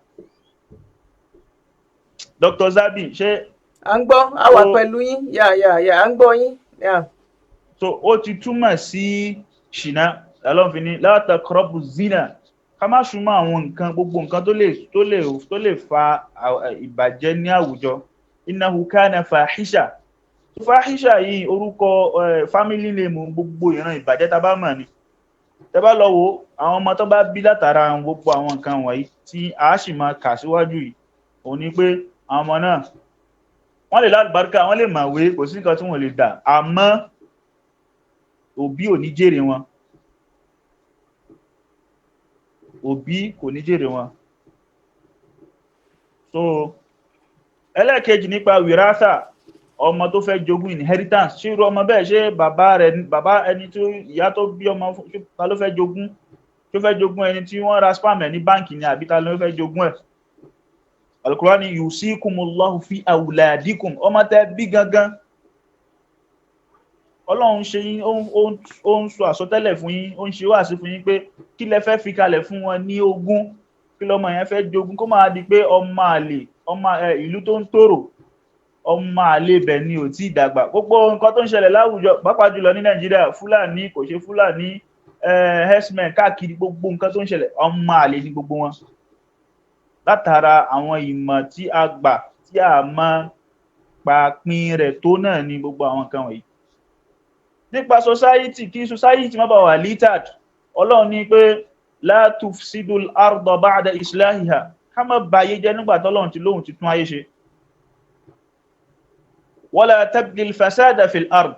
Speaker 2: Dr. Zabi, ṣé
Speaker 1: à ń gbọ́, a wà pẹ̀lú yín, à ń gbọ́ yín.
Speaker 2: So ó ti túmọ̀ sí ṣìnà. Ọlọ́run fi ní la taqrabu zina, ká má súnmọ́ àwọn nǹkan, gbogbo nǹkan tó lè fa ìbàjẹ́ ní àwùjọ. Innahu kana fahisha. Fahisha yìí orúkọ family name gbogbo ìran ìbàjẹ́ tá bá mọ̀ ni. Tẹ́ bá lọ wo àwọn ọmọ tó bá bí látara gbogbo àwọn nǹkan wọ̀nyí tí a sì máa kà síwájú yìí, ó ní pé àwọn ọmọ náà wọ́n lè lálùbáríkà, wọ́n lè màwé, kò sí nǹkan tí wọ́n lè dà, àmọ́ òbí ò ní jèrè wọn. Òbí kò ní jèrè wọn. So ẹlẹ́ẹ̀kejì nípa wìrásà, ọmọ tó fẹ́ jogún inheritance, ṣé irú ọmọ bẹ́ẹ̀, ṣé bàbá ẹni tó, ìyá tó bí ọmọ ta ló fẹ́ jogún, tó fẹ́ jogún ẹni tí wọ́n ra spam ẹ̀ ní báǹkì ni, àbí ta ló fẹ́ jogún ẹ̀. Al-Qur'an ni yusikumullahu fi awladikum, ọmọ tẹ́ bí gangan. Ọlọ́run ṣe yín, ó ń sọ àsọtẹ́lẹ̀ fún yín, ó ń ṣe wáàsí fún yín pé kí lẹ fẹ́ fi kalẹ̀ fún wọn ní ogún, kí lọmọ yẹn fẹ́ jogún, kó máa di pé ọmọ àlè, ìlú tó ń tòrò, ọmọ àlè bẹ̀ ni ò tí ìdàgbà. Gbogbo nǹkan tó ń ṣẹlẹ̀ láwùjọ, pàápàá jùlọ ní Nàìjíríà, Fúlàní kò ṣe Fúlàní, herdsmen káàkiri, gbogbo nǹkan tó ń ṣẹlẹ̀, ọmọ àlè ni gbogbo wọn. Látara àwọn ìmọ̀ tí a gbà, tí a máa pàpín rẹ̀ tó náà ni gbogbo àwọn nǹkan wọ̀nyí. Nípa society, kí society má bàa wà littered, Ọlọ́run ní pé la tufsidul arda ba'da islahiha, ká má báyé jẹ́ nígbà t'Ọlọ́run ti lóhun ti tún ayé ṣe. Wala tabghil fasada fil ard,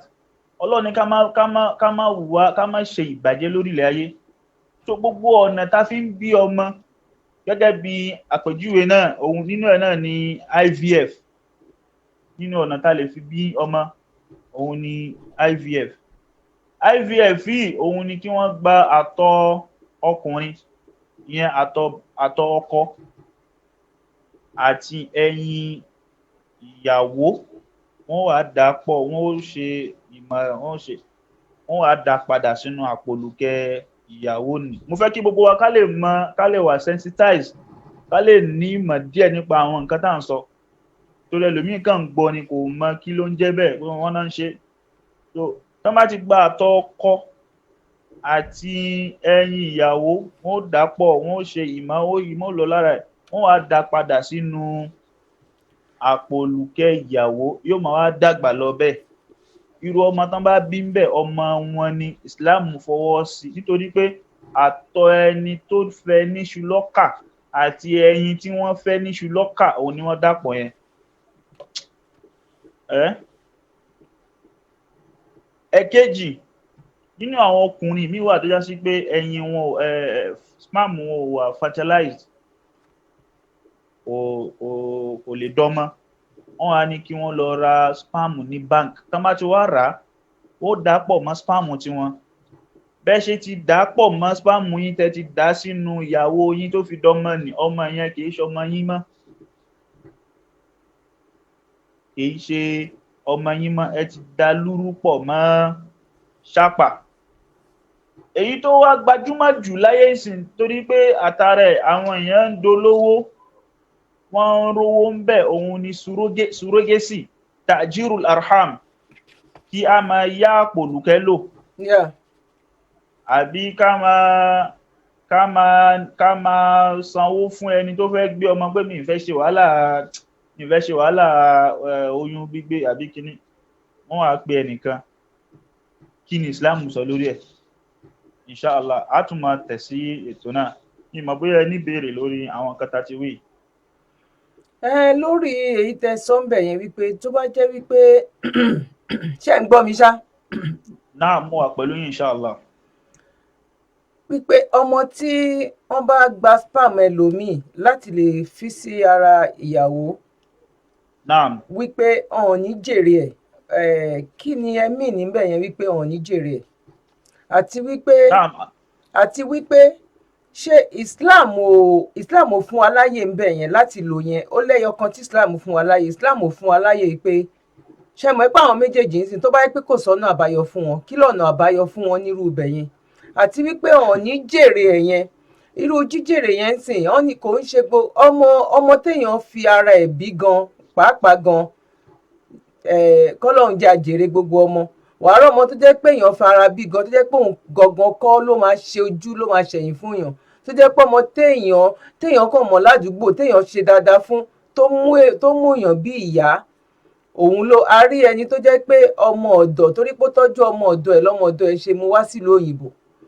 Speaker 2: Ọlọ́run ní ká má ṣe ìbàjẹ́ lórílẹ̀ ayé. So gbogbo ọ̀nà tá fi ń bí ọmọ, gẹ́gẹ́ bí àpèjúwe náà, ohun nínú ẹ̀ náà ni IVF. Nínú ọ̀nà tá lè fi bí ọmọ, òun ni IVF. IVF yìí òun ni kí wọ́n gba àtọ̀ ọkùnrin, ìyẹn àtọ̀ ọkọ, àti ẹyin ìyàwó wọ́n wá dà pọ̀, wọ́n ó ṣe ìmọ̀ wọ́n wá dà padà sínú àpòlùkẹ́ ìyàwó ni. Mo fẹ́ kí gbogbo wa ká lè mọ̀, ká lè wà sensitize, ká lè ní ìmọ̀ díẹ̀ nípa àwọn nǹkan tá à ń sọ. Torí ẹlòmíì kàn ń gbọ́ ni kò mọ̀ kí ló ń jẹ́ bẹ́ẹ̀, wọ́n náà ń ṣe. So tán bá ti gba àtọ̀ ọkọ àti ẹyin ìyàwó, wọ́n ó dà pọ̀, wọ́n ó ṣe ìmọ̀ lọ lára ẹ̀, wọ́n wá dà padà sínú àpòlùkẹ́ ìyàwó, yóò máa wá dàgbà lọ bẹ́ẹ̀. Irú ọmọ tán bá bí ń bẹ̀, ọmọ wọn ni Islam fọwọ́ sí, nítorí pé àtọ̀ ẹni tó fẹ́ níṣu lọ́kà àti ẹyin tí wọ́n fẹ́ níṣu lọ́kà òun ni wọ́n dàpọ̀ yẹn. Ẹ̀kejì, nínú àwọn ọkùnrin míì wà tó já sí pé ẹyin wọn sperm wọn ò wà fertilized, kò lè dọ́mọ. Wọ́n á ní kí wọ́n lọ ra sperm ní bank. Tán bá ti wá rà á, ó dà pọ̀ mọ́ sperm tiwọn. Bẹ́ẹ̀ ṣe ti dà pọ̀ mọ́ sperm yín tẹ́ ti dà sínú ìyàwó yín tó fi dọ́mọ ni, ọmọ yẹn kì í ṣe ọmọ yín mọ́. Kì í ṣe ọmọ yín mọ́, ẹ ti dà lúrú pọ̀ mọ́ ṣápà. Èyí tó wá gbajúmọ̀ jù láyé ìsìn, torí pé àtàrà ẹ̀ àwọn èèyàn ń dolówó, wọ́n ń rówó ń bẹ̀, òun ni surrogacy, ta'jirul arham, kí a máa yá àpòlùkẹ́ lò. Àbí ká máa sanwó fún ẹni tó fẹ́ gbé ọmọ, pé mi ì fẹ́ ṣe wàhálà oyún gbígbé àbí kíní. Wọ́n wá pe ẹnìkan. Kí ni Islam sọ lórí ẹ̀? Inshallah a tún máa tẹ̀ sí ètò náà. Ní ìmọ̀ bóyá ẹ ní ìbéèrè lórí àwọn nǹkan tá ti wí.
Speaker 1: Lórí èyí tẹ́ sọ ń bẹ̀ yẹn wípé tó bá jẹ́ wípé ṣé ń gbọ́ mi ṣá?
Speaker 2: Náà mo wà pẹ̀lú yín inshallah.
Speaker 1: Wípé ọmọ tí wọ́n bá gba sperm ẹlòmíì láti lè fi sí ara ìyàwó, wípé wọn ò ní jèrè ẹ̀, kí ni ẹ mí níbẹ̀ yẹn wípé wọn ò ní jèrè ẹ̀? Àti wípé ṣé Islam ò fún wa láyè ń bẹ̀ yẹn láti lò yẹn? Ó lẹ́yọ kan tí Islam fún wa láyè. Islam ò fún wa láyè pé ṣé mọ̀ pé àwọn méjèèjì ń sìn, tó bá yẹ pé kò sọ́nà àbáyọ fún wọn, kí lọ́nà àbáyọ fún wọn nírú ibẹ̀ yẹn? Àti wípé wọn ò ní jèrè ẹ̀ yẹn, irú jíjèrè yẹn ń sìn, wọn ni kò ń ṣe ọmọ téèyàn fi ara ẹ̀ bí gan, pàápàá gan, kọ́lọ́run jẹ́ àjèrè gbogbo ọmọ. Wàá rọ̀ ọmọ tó jẹ́ pé èèyàn fara bí gan, tó jẹ́ pé òun gangan kọ́ ló máa ṣe ojú, ló máa ṣẹ̀yìn fún èèyàn, tó jẹ́ pé ọmọ téèyàn kàn mọ̀ ládùúgbò, téèyàn ṣe dáadáa fún, tó mú èèyàn bí ìyá. Òun ló a rí ẹni tó jẹ́ pé ọmọ ọ̀dọ̀, torí pé ó tọ́jú ọmọ ọ̀dọ̀ ẹ̀, lọ́mọ ọ̀dọ̀ ẹ̀ ṣe mú wá sílùú òyìnbó,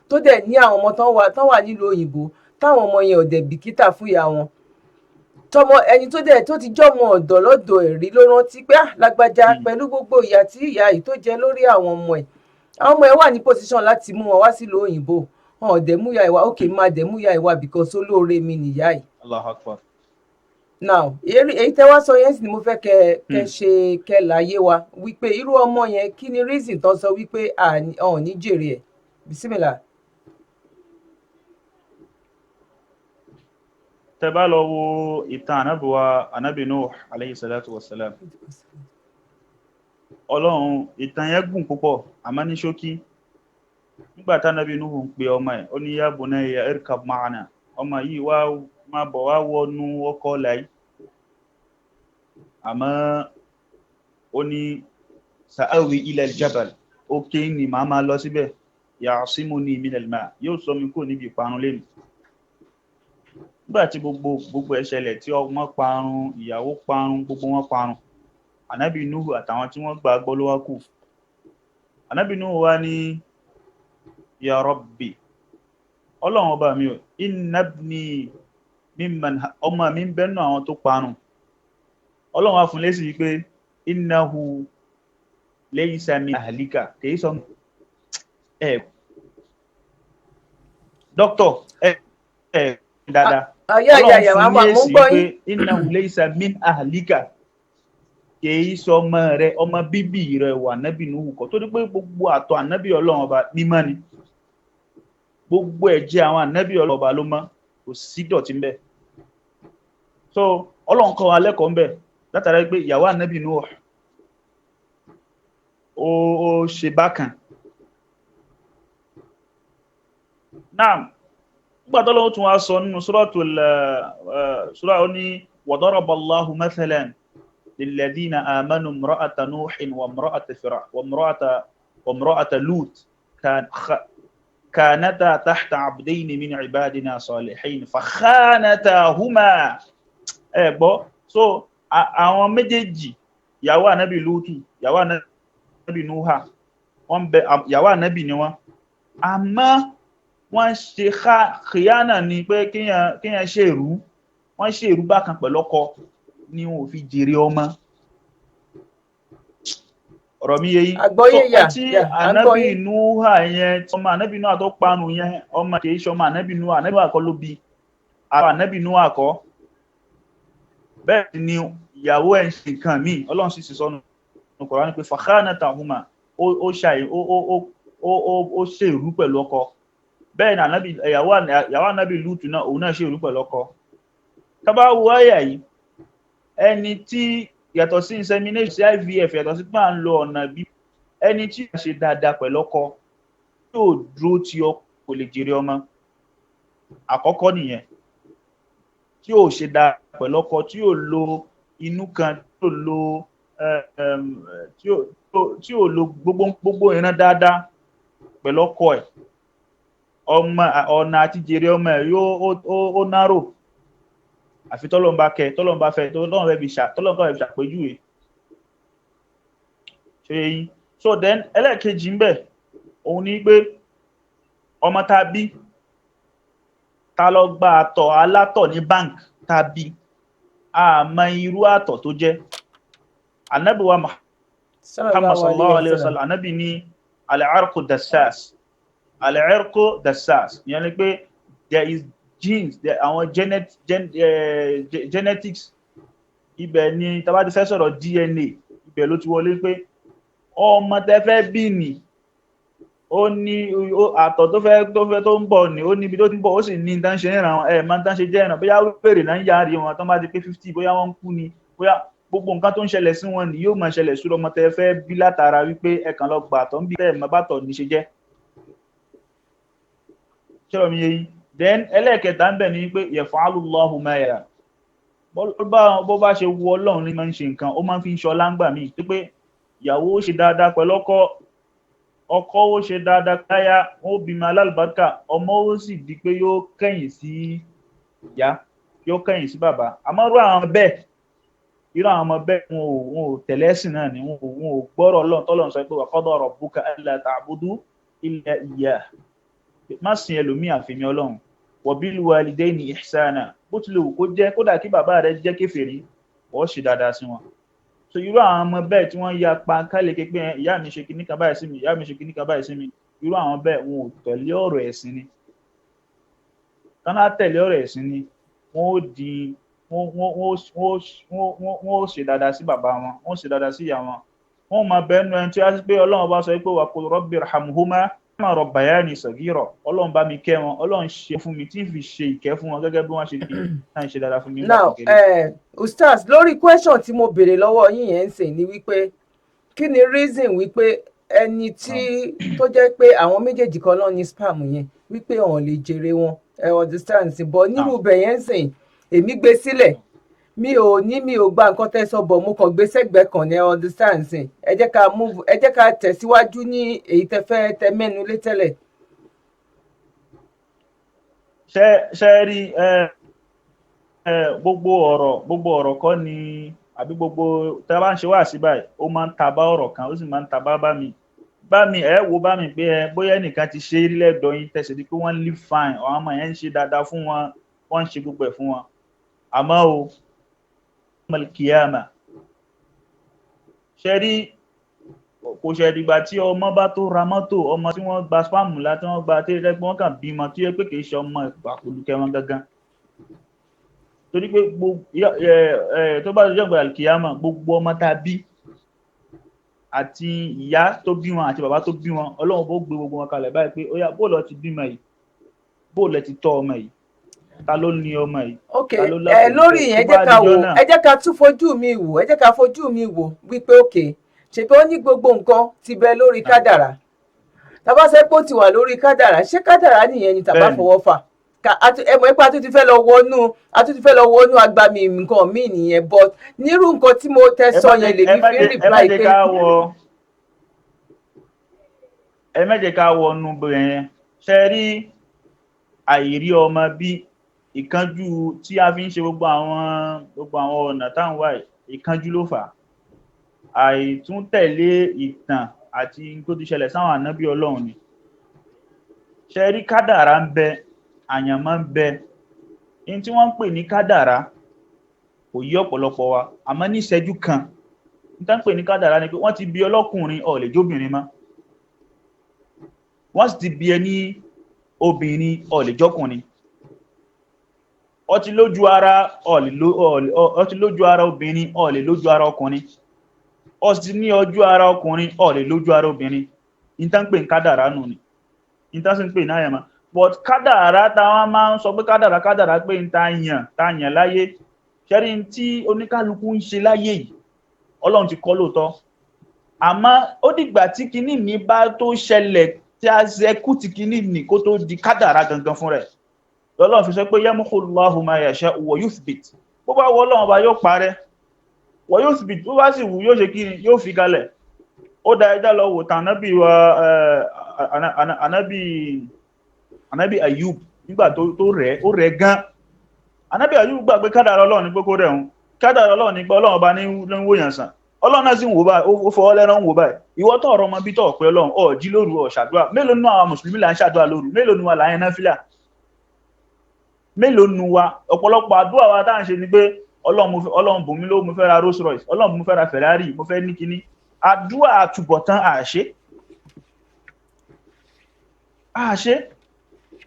Speaker 1: tó dẹ̀ ní àwọn ọmọ tán wà nílùú òyìnbó, táwọn ọmọ yẹn ò dẹ̀ bìkítà fún ìyá wọn. Ẹni tó ti jọmọ ọ̀dọ̀ lọ́dọ̀ ẹ̀ rí ló rántí pé lágbájá, pẹ̀lú gbogbo ìyà tí ìyá yìí tó jẹ lórí àwọn ọmọ ẹ̀ wà ní pòsíṣàn láti mú wọn wá sílùú òyìnbó, wọn ò dẹ̀ mú ìyá ìwà. Òkè, máa dẹ̀ mú ìyá ìwà because olóore mi nìyá yìí.
Speaker 2: Allahu Akbar.
Speaker 1: Now èyí tẹ́ wá sọ yẹn sì ni mo fẹ́ kẹ́ láyé wa wípé irú ọmọ yẹn kí ni reason tán sọ wípé ò ní jèrè ẹ̀? Bismillah.
Speaker 2: Tẹ́ bá lọ wo ìtàn ànábì Nuh alayhi salatu wassalam, Ọlọ́run, ìtàn yẹn gùn púpọ̀ àmọ́ ní ṣókí. Nígbà tí ànábì Nuh ń pe ọmọ ẹ̀, ó ní ya bunayya irkab ma'ana, ọmọ yìí máa bọ̀ wá wọnú ọkọ̀ láì. Àmọ́ ó ní sa'awi ila al-jabal, òkè ni màá máa lọ síbẹ̀, ya'simuni min al-ma', yóò sọ mi kúrò níbi ìparun lẹ́nu. Nígbà tí gbogbo ẹ̀ ṣẹlẹ̀, tí ọmọ parun, ìyàwó parun, gbogbo wọn parun, ànábì Nuhu àtàwọn tí wọ́n gbàgbọ́ ló wá kù. Ànábì Nuhu wá ní ya Rabbi, Ọlọ́run ọba mi ò, inna ibni mimman, ọmọ mi ń bẹ́nu àwọn tó parun. Ọlọ́run wá fún lésì wípé innahu laysa min ahlika, kìí sọ dókítọ̀ dáadáa. Ọlọ́run fún lésì wípé innahu laysa min ahlika, kìí sọ ọmọ rẹ̀, ọmọ bíbí rẹ̀ wà ànábì Nuhu kọ́, tó dé pé gbogbo àtọ̀ ànábì Ọlọ́run ọba mímọ́ ni, gbogbo ẹ̀jẹ̀ àwọn ànábì Ọlọ́run ọba ló mọ́, kò sí dọ̀tí ń bẹ. So Ọlọ́run kọ́ wa lẹ́kọ̀ọ́ ńbẹ̀ látara pé ìyàwó ànábì Nuh ó ṣe bákan. Naam, nígbà tó lọ́wọ́ tún wá sọ nínú sura ó ní wa daraba Allahu mathalan lilladhina amanu imra'ata Nuhin wa imra'ata Lut كانتا تحت عبدين من عبادنا صالحين فخانتاهما ẹgbọ́. So àwọn méjèèjì ìyàwó ànábì Lútù ìyàwó ànábì Núhà wọ́n bẹ ìyàwó ànábì ni wọ́n, àmọ́ wọ́n ṣe khiyana ni pé kíyàn ṣe èrú, wọ́n ṣe èrú bákan pẹ̀lú ọkọ ni wọ́n fi jèrè ọmọ. Ọ̀rọ̀ mi yé yín.
Speaker 1: àgbọ́yé
Speaker 2: tí ànábì Núhà yẹn ọmọ ànábì Núhà tó panu yẹn ọmọ kìí ṣe ọmọ ànábì Núhà, ànábì Núhà kọ́ ló bí, àwọn ànábì Núhà kọ́. Bẹ́ẹ̀ ni ìyàwó ẹ̀ ń ṣe nǹkan míì, Ọlọ́run sì sì sọ́nù Kùránì pé fakhanatahuma ó ṣe ìrú pẹ̀lú ọkọ. Bẹ́ẹ̀ ni ìyàwó ànábì Lútù náà òun náà ṣe ìrú pẹ̀lú ọkọ. Tá bá wo àyà yìí, ẹni tí yàtọ̀ sí insemination sí IVF yàtọ̀ sí pé à ń lo ọ̀nà bí ẹni tí ó ṣe dáadáa pẹ̀lú ọkọ yóò dúró tí ó kò lè jèrè ọmọ. Àkọ́kọ́ nìyẹn, tí ó ṣe dáadáa pẹ̀lú ọkọ, tí ó lo inú kan, tí ó lo gbogbo ìran dáadáa pẹ̀lú ọkọ ẹ̀, ọ̀nà àti jèrè ọmọ ẹ̀ yóò náró. Àfi tọ́lọ́run bá kẹ́, tọ́lọ́run bá fẹ́, tọ́lọ́run fẹ́ fi ṣàpèjúwe. Ṣé yín? So then ẹlẹ́ẹ̀kejì ń bẹ òun ni pé ọmọ tá bí ta lọ gba àtọ̀ alátọ̀ ní bank tá bí àmọ́ irú àtọ̀ tó jẹ́. Ànábì wa Muhammad sallallahu alaihi wasallam, ànábì ní al-irqu dassas, al-irqu dassas, ìyẹn ni pé there is genes, àwọn genetics, ibẹ̀ ni tá bá ti fẹ́ sọ̀rọ̀ DNA, ibẹ̀ ló ti wọlé pé ọmọ tẹ́ fẹ́ bí ni ó ní àtọ̀ tó ń bọ̀ ní ó níbi tó ti ń bọ̀, ó sì ní tán ṣe ìran máa tán ṣe jẹ́ ìran, bóyá wèrè náà ń yáàrí wọn tán bá ti pé 50, bóyá wọ́n ń kú ni, bóyá gbogbo nǹkan tó ń ṣẹlẹ̀ sí wọn ni yóò máa ṣẹlẹ̀ sí ọmọ tẹ́ fẹ́ bí látara wípé ẹ̀kan lọ gbà tọ́ ń bí tẹ́ mọ́ bátọ̀ ní ṣe jẹ́. Ṣé mi yé yín? Then ẹlẹ́ẹ̀kẹta ń bẹ ní pé yaf'alullahu ma yasha, bó bá ṣe wu Ọlọ́run ní máa ń ṣe nǹkan, ó máa ń fi ń ṣọlá ń gbà míì, pé ìyàwó ó ṣe dáadáa pẹ̀lú ọkọ ó ṣe dáadáa káyà, ó bímọ alálùbáríkà, ọmọ ó sì di pé yóò kẹ̀yìn sí ìyá, yóò kẹ̀yìn sí bàbá. Àmọ́ irú àwọn ọmọ bẹ́ẹ̀ wọn ò tẹ̀lé ẹ̀sìn náà ni, wọn ò gbọ́rọ̀ Ọlọ́run tọ́lọ́run sọ pé wa qada rabbuka alla ta'budu illa iyyah, má sìn ẹlòmíì àfihàn Ọlọ́run. Wa bil walidayni ihsana, bó tilẹ̀ wù kó jẹ́, kódà kí bàbá rẹ̀ jẹ́ kèfèrí, ó ṣe dáadáa sí wọn. So irú àwọn ọmọ bẹ́ẹ̀ tí wọ́n ya pa kálẹ̀ kékeré, ìyá mi ṣe kíní kan báyìí sí mi, ìyá mi ṣe kíní kan báyìí sí mi, irú àwọn bẹ́ẹ̀ wọn ò tẹ̀lé ọ̀rọ̀ ẹ̀sìn ni. Tán á tẹ̀lé ọ̀rọ̀ ẹ̀sìn ni, wọ́n ó ṣe dáadáa sí bàbá wọn, wọ́n ṣe dáadáa sí ìyá wọn. Wọ́n máa bẹ́ẹ̀nu ẹni tí a sì pé Ọlọ́run bá sọ pé wa qul rabbi irhamhuma kama rabbayani saghira, Ọlọ́run bá mi kẹ́ wọn, Ọlọ́run ṣe fún mi tí ń fi ṣe ìkẹ́ fún wọn gẹ́gẹ́ bí wọ́n ṣe ṣe dáadáa fún mi.
Speaker 1: Now ustaz, lórí question tí mo béèrè lọ́wọ́ yín yẹn ń sìn ni wípé kí ni reason wípé ẹni tí tó jẹ́ pé àwọn méjèèjì kan náà ní spam yẹn wípé wọn lè jèrè wọn, ẹ understand sí, bọ́ nínú ibẹ̀ yẹn ń sìn èmi gbé sílẹ̀, mi ò gba nǹkan tẹ́ sọ, bọ̀ mo kàn gbé sẹ́gbẹ̀ẹ́ kan ní, ẹ understand sí. Ẹ jẹ́ ká tẹ̀síwájú ní èyí tẹ́ fẹ́ tẹ mẹ́nu lé tẹ́lẹ̀.
Speaker 2: Ṣé rí gbogbo ọ̀rọ̀ kọ́ ni, àbí gbogbo tá bá ń ṣe wá sí báyìí ó máa ń tabá ọ̀rọ̀ kan, ó sì máa ń tabá bá mi bá mi pé bóyá ẹnìkan ti ṣe rí lẹ́dọ̀ yín tẹ̀sí di pé wọ́n live fine, àwọn ọmọ yẹn ń ṣe dáadáa fún wọn, wọ́n ń ṣe gbogbo ẹ̀ fún wọn. Àmọ́ o malkiyama ṣe rí kò ṣe dìgbà tí ọmọ bá tó ra mọ́tò, ọmọ tí wọ́n gba spam láti wọ́n gba tí wọ́n kàn bímọ tí ó pé kìí ṣe ọmọ àpòlùkẹ́ wọn gangan. Torí pé tó bá jẹ́ ìgbà alkiyama, gbogbo ọmọ tá bí àti ìyá tó bí wọn àti bàbá tó bí wọn, Ọlọ́run bó gbé gbogbo wọn kalẹ̀ báyìí pé ó yá bó lọ ti bímọ yìí, bó lẹ ti tọ́ ọmọ yìí. ta ló ní ọmọ yìí,
Speaker 1: ok
Speaker 2: ta ló lápò
Speaker 1: lórí
Speaker 2: níbẹ̀ tó
Speaker 1: yẹn ẹ
Speaker 2: bá
Speaker 1: jẹ́ ká
Speaker 2: dijọ́
Speaker 1: wò
Speaker 2: náà.
Speaker 1: ẹ jẹ́ ká tún fojú mi wò ẹ jẹ́ ká fojú mi wò wípé ok ṣèbí ó ní gbogbo nǹkan ti bẹ lórí kádàrá tàbá sẹ́ pé ó ti wà lórí kádàrá ṣé kádàrá nìyẹn ni tàbá
Speaker 2: Bẹ́ẹ̀ni
Speaker 1: fọwọ́ fà ẹ mọ̀ pé a tún ti fẹ́ lọ wọnú agbami nǹkan míì nìyẹn but nírú nǹkan tí mo tẹ
Speaker 2: ẹ
Speaker 1: sọ
Speaker 2: má
Speaker 1: yẹn
Speaker 2: jẹ́
Speaker 1: lèmi fi ń reply pé
Speaker 2: ẹ má jẹ́ ká wọnú bẹ̀yẹn. Ṣe rí àìrí ọmọ bí ìkánjú tí a fi ń ṣe gbogbo àwọn ọ̀nà táwọn wà ìkánjú ló fà, àìtúntẹ̀lé ìtàn àti tó ti ṣẹlẹ̀ sáwọn ànábì Ọlọ́run ni. Ṣe rí kádàrá ń bẹ, àyànmọ́ ń bẹ. In tí wọ́n ń pè ní kádàrá kò yí ọ̀pọ̀lọpọ̀ wa, àmọ́ ní ìṣẹ́jú kan ní tán pè ní kádàrá ni pé wọ́n ti bí ọlọ́kùnrin ó lè jóbìnrin mọ́, wọ́n sì ti bí ẹni obìnrin ó lè jọ́kùnrin, ó ti lójú ara obìnrin ó lè lójú ara ọkùnrin, ó sì ti ní ojú ara ọkùnrin ó lè lójú ara obìnrin. In tán pè ní kádàrá nù ni, in tán sì ń pè ní àyànmọ́. But kádàrá táwọn máa ń sọ pé kádàrá pé ń ta yàn láyé, ṣẹ́rí tí oníkálukú ń ṣe láyé yìí Ọlọ́run ti kọ lóòótọ́, àmọ́ ó dìgbà tí kinní ní bá tó ṣẹlẹ̀ tí a ṣẹkú ti kinní ní kó tó di kádàrá gangan fún rẹ̀. Ọlọ́run fi sọ pé yamhullahu ma yasha'u wa yuthbit, bó bá wù Ọlọ́run bá yóò parẹ́, wa yuthbit bó bá sì wù yóò ṣe kíni yóò fi kalẹ̀. Ó dá ẹjá lọ wò tàn ànábì Ayub nígbà tó rẹ̀ gan. Ànábì Ayub gbà pé kádàrá Ọlọ́run ní pé kó rẹ̀ hun, kádàrá Ọlọ́run ní pé Ọlọ́run bá ní wòyàn sàn, Ọlọ́run náà sì ń wò báyìí, ó fọwọ́ lẹ́rán ń wò báyìí. Ìwọ tó ọ̀rọ̀ ọmọ bí tọ̀ pé Ọlọ́run ó jí lóru ó ṣàdúrà, mélòó nínú àwọn mùsùlùmí là ń ṣàdúrà lóru, mélòó nínú wa là ń yan náfílà, mélòó nínú wa ọ̀pọ̀lọpọ̀ àdúrà wa tá ń ṣe ni pé Ọlọ́run bùn mí lówó, mo fẹ́ ra Rolls Royce, Ọlọ́run mo fẹ́ ra Ferrari, mo fẹ́ ní kíní. Àdúrà àtúbọ̀tán àṣẹ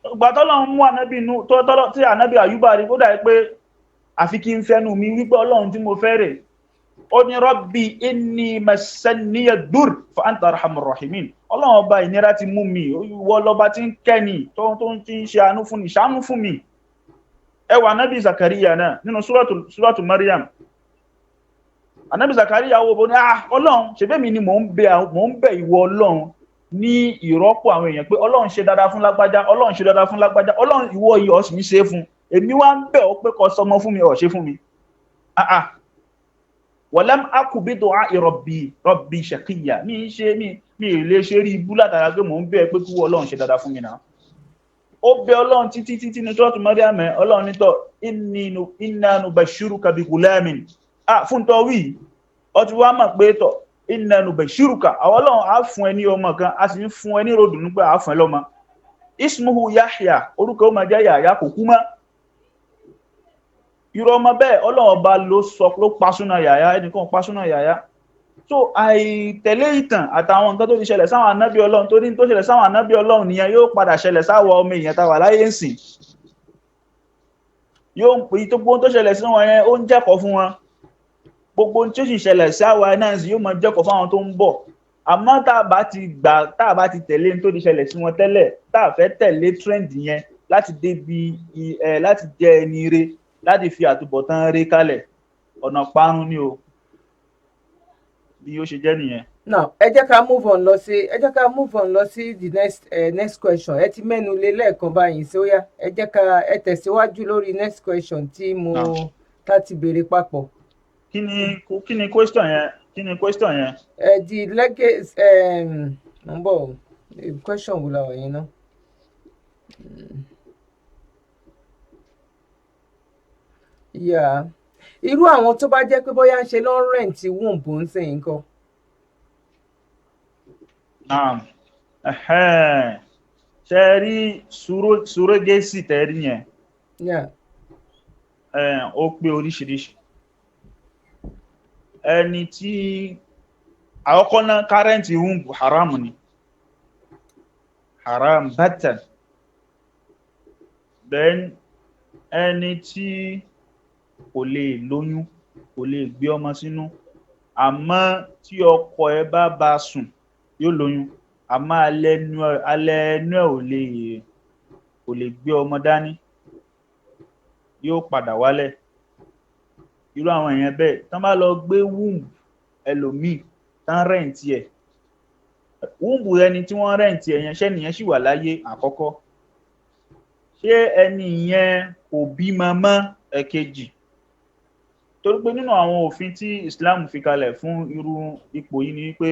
Speaker 2: ìgbà tọ́lọ́run mú ànábì nú tí ànábì Àyúbà rí ó dà pé àfi kí n fẹ́nu mi wípé Ọlọ́run tí mo fẹ́ rẹ̀. Ó ní Rabbi inni massaniya dur fa anta arhamur rahimin. Ọlọ́run ọba ìnira ti mú mi, ìwọ lọba tí ń kẹ́ni tó ti ń ṣe àánú fún ni, ṣàánú fún mi. Ẹ wo ànábì Zakariya náà nínú suratu Maryam. Ànábì Zakariya wo bó ní Ọlọ́run ṣebémi ni mò ń bẹ̀ ìwọ Ọlọ́run ní ìrọ́pò àwọn èèyàn pé Ọlọ́run ṣe dáadáa fún lágbájá, Ọlọ́run ṣe dáadáa fún lágbájá, Ọlọ́run ìwọ yìí ó sì ń ṣe fún, èmi wá ń bẹ̀ ọ́ pé kó sọmọ fún mi ó ṣe fún mi. Walam aku bi du'a'i rabbi shaqiyya, mi lè ṣe rí ibú látara pé mò ń bẹ̀ pé kí Ọlọ́run ṣe dáadáa fún mi náà. Ó bẹ̀ Ọlọ́run títí ní suratu Maryam, Ọlọ́run ní tọ́ inna nubashshiruka bi ghulamin. Fún tọ́ wí ọ ti wá mọ̀ pé tọ́ inna nubashshiruka, àwọn Ọlọ́run á fún ẹ ní ọmọ kan, a sì ń fún ẹ ní ròdùnú pé á fún ẹ lọ́mọ. Ismuhu Yahya, orúkọ ó máa jẹ́ Yahya, kò kú mọ́. Irú ọmọ bẹ́ẹ̀ Ọlọ́run ọba ló pasúnà Yahya, ẹnìkan pasúnà Yahya. So àìtẹ̀lé ìtàn àtàwọn nǹkan tó ti ṣẹlẹ̀ sáwọn ànábì Ọlọ́run, torí tó ṣẹlẹ̀ sáwọn ànábì Ọlọ́run nìyẹn yóò padà ṣẹlẹ̀ sáwọn ọmọ èèyàn tá wà láyé ń sìn. Yóò pè tó gbóhun tó ṣẹlẹ̀ sí wọn yẹn ó ń jẹ́kọ̀ọ́ fún wọn. Gbogbo tí ó sì ṣẹlẹ̀ sáwọn náà sì yóò máa jẹ́kọ̀ọ́ fáwọn tó ń bọ̀. Àmọ́ tá a bá ti tẹ̀lé tó ti ṣẹlẹ̀ sí wọn tẹ́lẹ̀, tá a fẹ́ tẹ̀lé trend yẹn láti débi láti jẹ́ ẹni re, láti fi àtúbọ̀tán ré kalẹ̀, ọ̀nà parun ni o, bí ó ṣe jẹ́ nìyẹn.
Speaker 1: Now ẹ jẹ́ ká move on lọ sí the next question. Ẹ ti mẹ́nu lé lẹ́ẹ̀kan báyìí sóyá, ẹ jẹ́ ká ẹ tẹ̀síwájú lórí next question tí mo tá ti béèrè papọ̀.
Speaker 2: Kí ni question yẹn?
Speaker 1: The legacy number question wo la wà yẹn náà. Irú àwọn tó bá jẹ́ pé bóyá ń ṣe ló ń rẹ̀ǹtì womb ń sìn nǹkan.
Speaker 2: Ṣe rí surrogacy tẹ́rí yẹn, ó pé oríṣiríṣi. Ẹni tí àkọ́kọ́ náà current womb haram ni, haram batan. Then ẹni tí kò lè lóyún, kò lè gbé ọmọ sínú, àmọ́ tí ọkọ ẹ bá sùn yóò lóyún, àmọ́ alẹ́ ẹnu ẹ̀ kò lè gbé ọmọ dání. yóò padà wálẹ̀. Irú àwọn èèyàn bẹ́ẹ̀ tán bá lọ gbé womb ẹlòmíì tán rẹ̀ǹtì ẹ̀, womb ẹni tí wọ́n rẹ̀ǹtì ẹ̀ yẹn ṣé nìyẹn sì wà láyé àkọ́kọ́, ṣé ẹni yẹn kò bímọ mọ́ ẹ̀kejì? Torí pé nínú àwọn òfin tí Islam fi kalẹ̀ fún irú ipò yìí ni wípé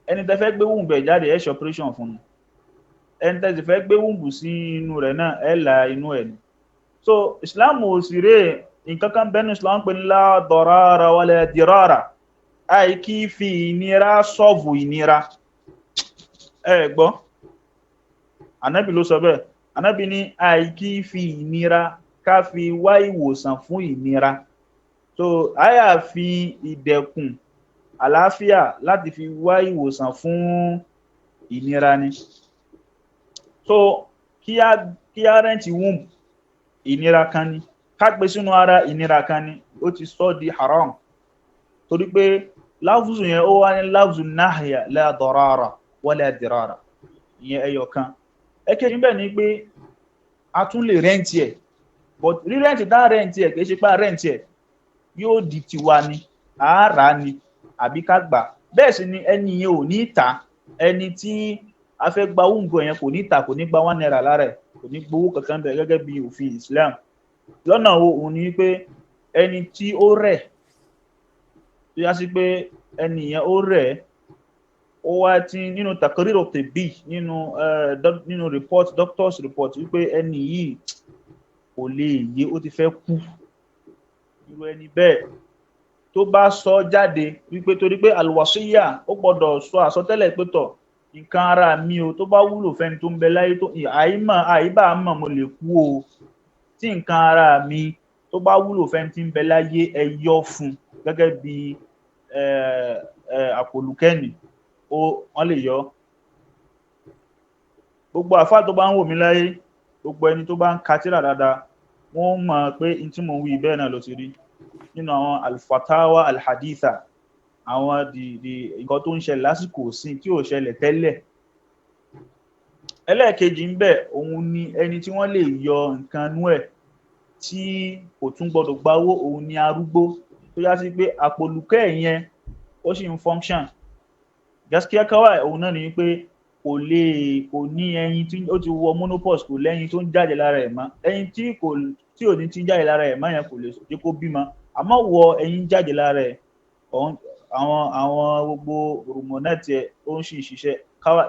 Speaker 2: ẹni tẹ́ fẹ́ gbé womb ẹ̀ jáde ẹ ṣe operation fún un, ẹni tẹ́ sì fẹ́ gbé womb sí inú rẹ̀ náà ẹ là inú ẹ̀ ni. So Islam ò sì rè nǹkan kan bẹ́ẹ̀ ní Islam pé la darara wala dirara, àìkí fi ìnira sọ́ọ̀fù ìnira. Ẹ gbọ́, Ànábì ló sọ bẹ́ẹ̀. Ànábì ní àìkí fi ìnira ká fi wá ìwòsàn fún ìnira. So àyà fi ìdẹ̀kùn àlàáfíà láti fi wá ìwòsàn fún ìnira ni. So kí á rẹ́ǹtì womb ìnira kan ni, ká gbé sínú ara ìnira kan ni, ó ti sọ di haram. Torí pé láfùzù yẹn ó wá ní láfùzù nahya la darara wala dirara, ìyẹn ẹyọ kan. Ẹ̀kejì bẹ́ẹ̀ ni pé a tún lè rẹ́ǹtì ẹ̀, but rí rẹ́ǹtì tá rẹ́ǹtì ẹ̀ kìí ṣe pé rẹ́ǹtì ẹ̀ yóò di tiwa ni, àárà ni àbí ká gbà. Bẹ́ẹ̀ sì ni ẹni yẹn ò ní ta, ẹni tí a fẹ́ gba wúńgọ̀ yẹn kò ní ta, kò ní gba 1 naira lára ẹ̀, kò ní gbowó kankan bẹ̀ gẹ́gẹ́ bí òfin Islam. Lọ́nà wo òun ni pé ẹni tí ó rẹ̀ tó yá sí pé ẹni yẹn ó rẹ̀ ó wá tí nínú takrir tibbi nínú report, doctor's report wípé ẹni yìí kò lè yé, ó ti fẹ́ kú. Irú ẹni bẹ́ẹ̀ tó bá sọ jáde wípé torí pé alwasiya ó gbọ́dọ̀ sọ àsọtẹ́lẹ̀ pé tọ̀ nǹkan ara mi o, tó bá wúlò fẹ́ni tó ń bẹ láyé, tó àìbá mọ̀ mo lè kú o, tí nǹkan ara mi tó bá wúlò fẹ́ni tí ń bẹ láyé ẹ yọ fún gẹ́gẹ́ bí àpòlùkẹ́ni, wọ́n lè yọ. Gbogbo àfáà tó bá ń wò mí láyé, gbogbo ẹni tó bá ń ka tírà dáadáa, wọ́n mọ̀ pé in tí mo wí bẹ́ẹ̀ náà ló ti rí nínú àwọn alfatawa alhaditha, àwọn nǹkan tó ń ṣẹlẹ̀ lásìkò sí tí ò ṣẹlẹ̀ tẹ́lẹ̀. Ẹlẹ́ẹ̀kejì ń bẹ òun ni ẹni tí wọ́n lè yọ nǹkan nú ẹ̀ tí kò tún gbọdọ̀ gba owó, òun ni arúgbó tó yá sí pé àpòlùkẹ́ yẹn ó sì ń function. Gaskiya kawai òun náà ni pé kò ní ẹyin tí ó ti wọ menopause, kò lẹ́yìn tó ń jáde lára ẹ̀ mọ́. Ẹyin tí ò ní ti jáde lára ẹ̀ mọ́ yẹn kò lè jẹ́ kó bímọ. Àmọ́ wọ ẹyin jáde lára ẹ̀, àwọn gbogbo hormonate ẹ̀ ó ń sì ṣiṣẹ́.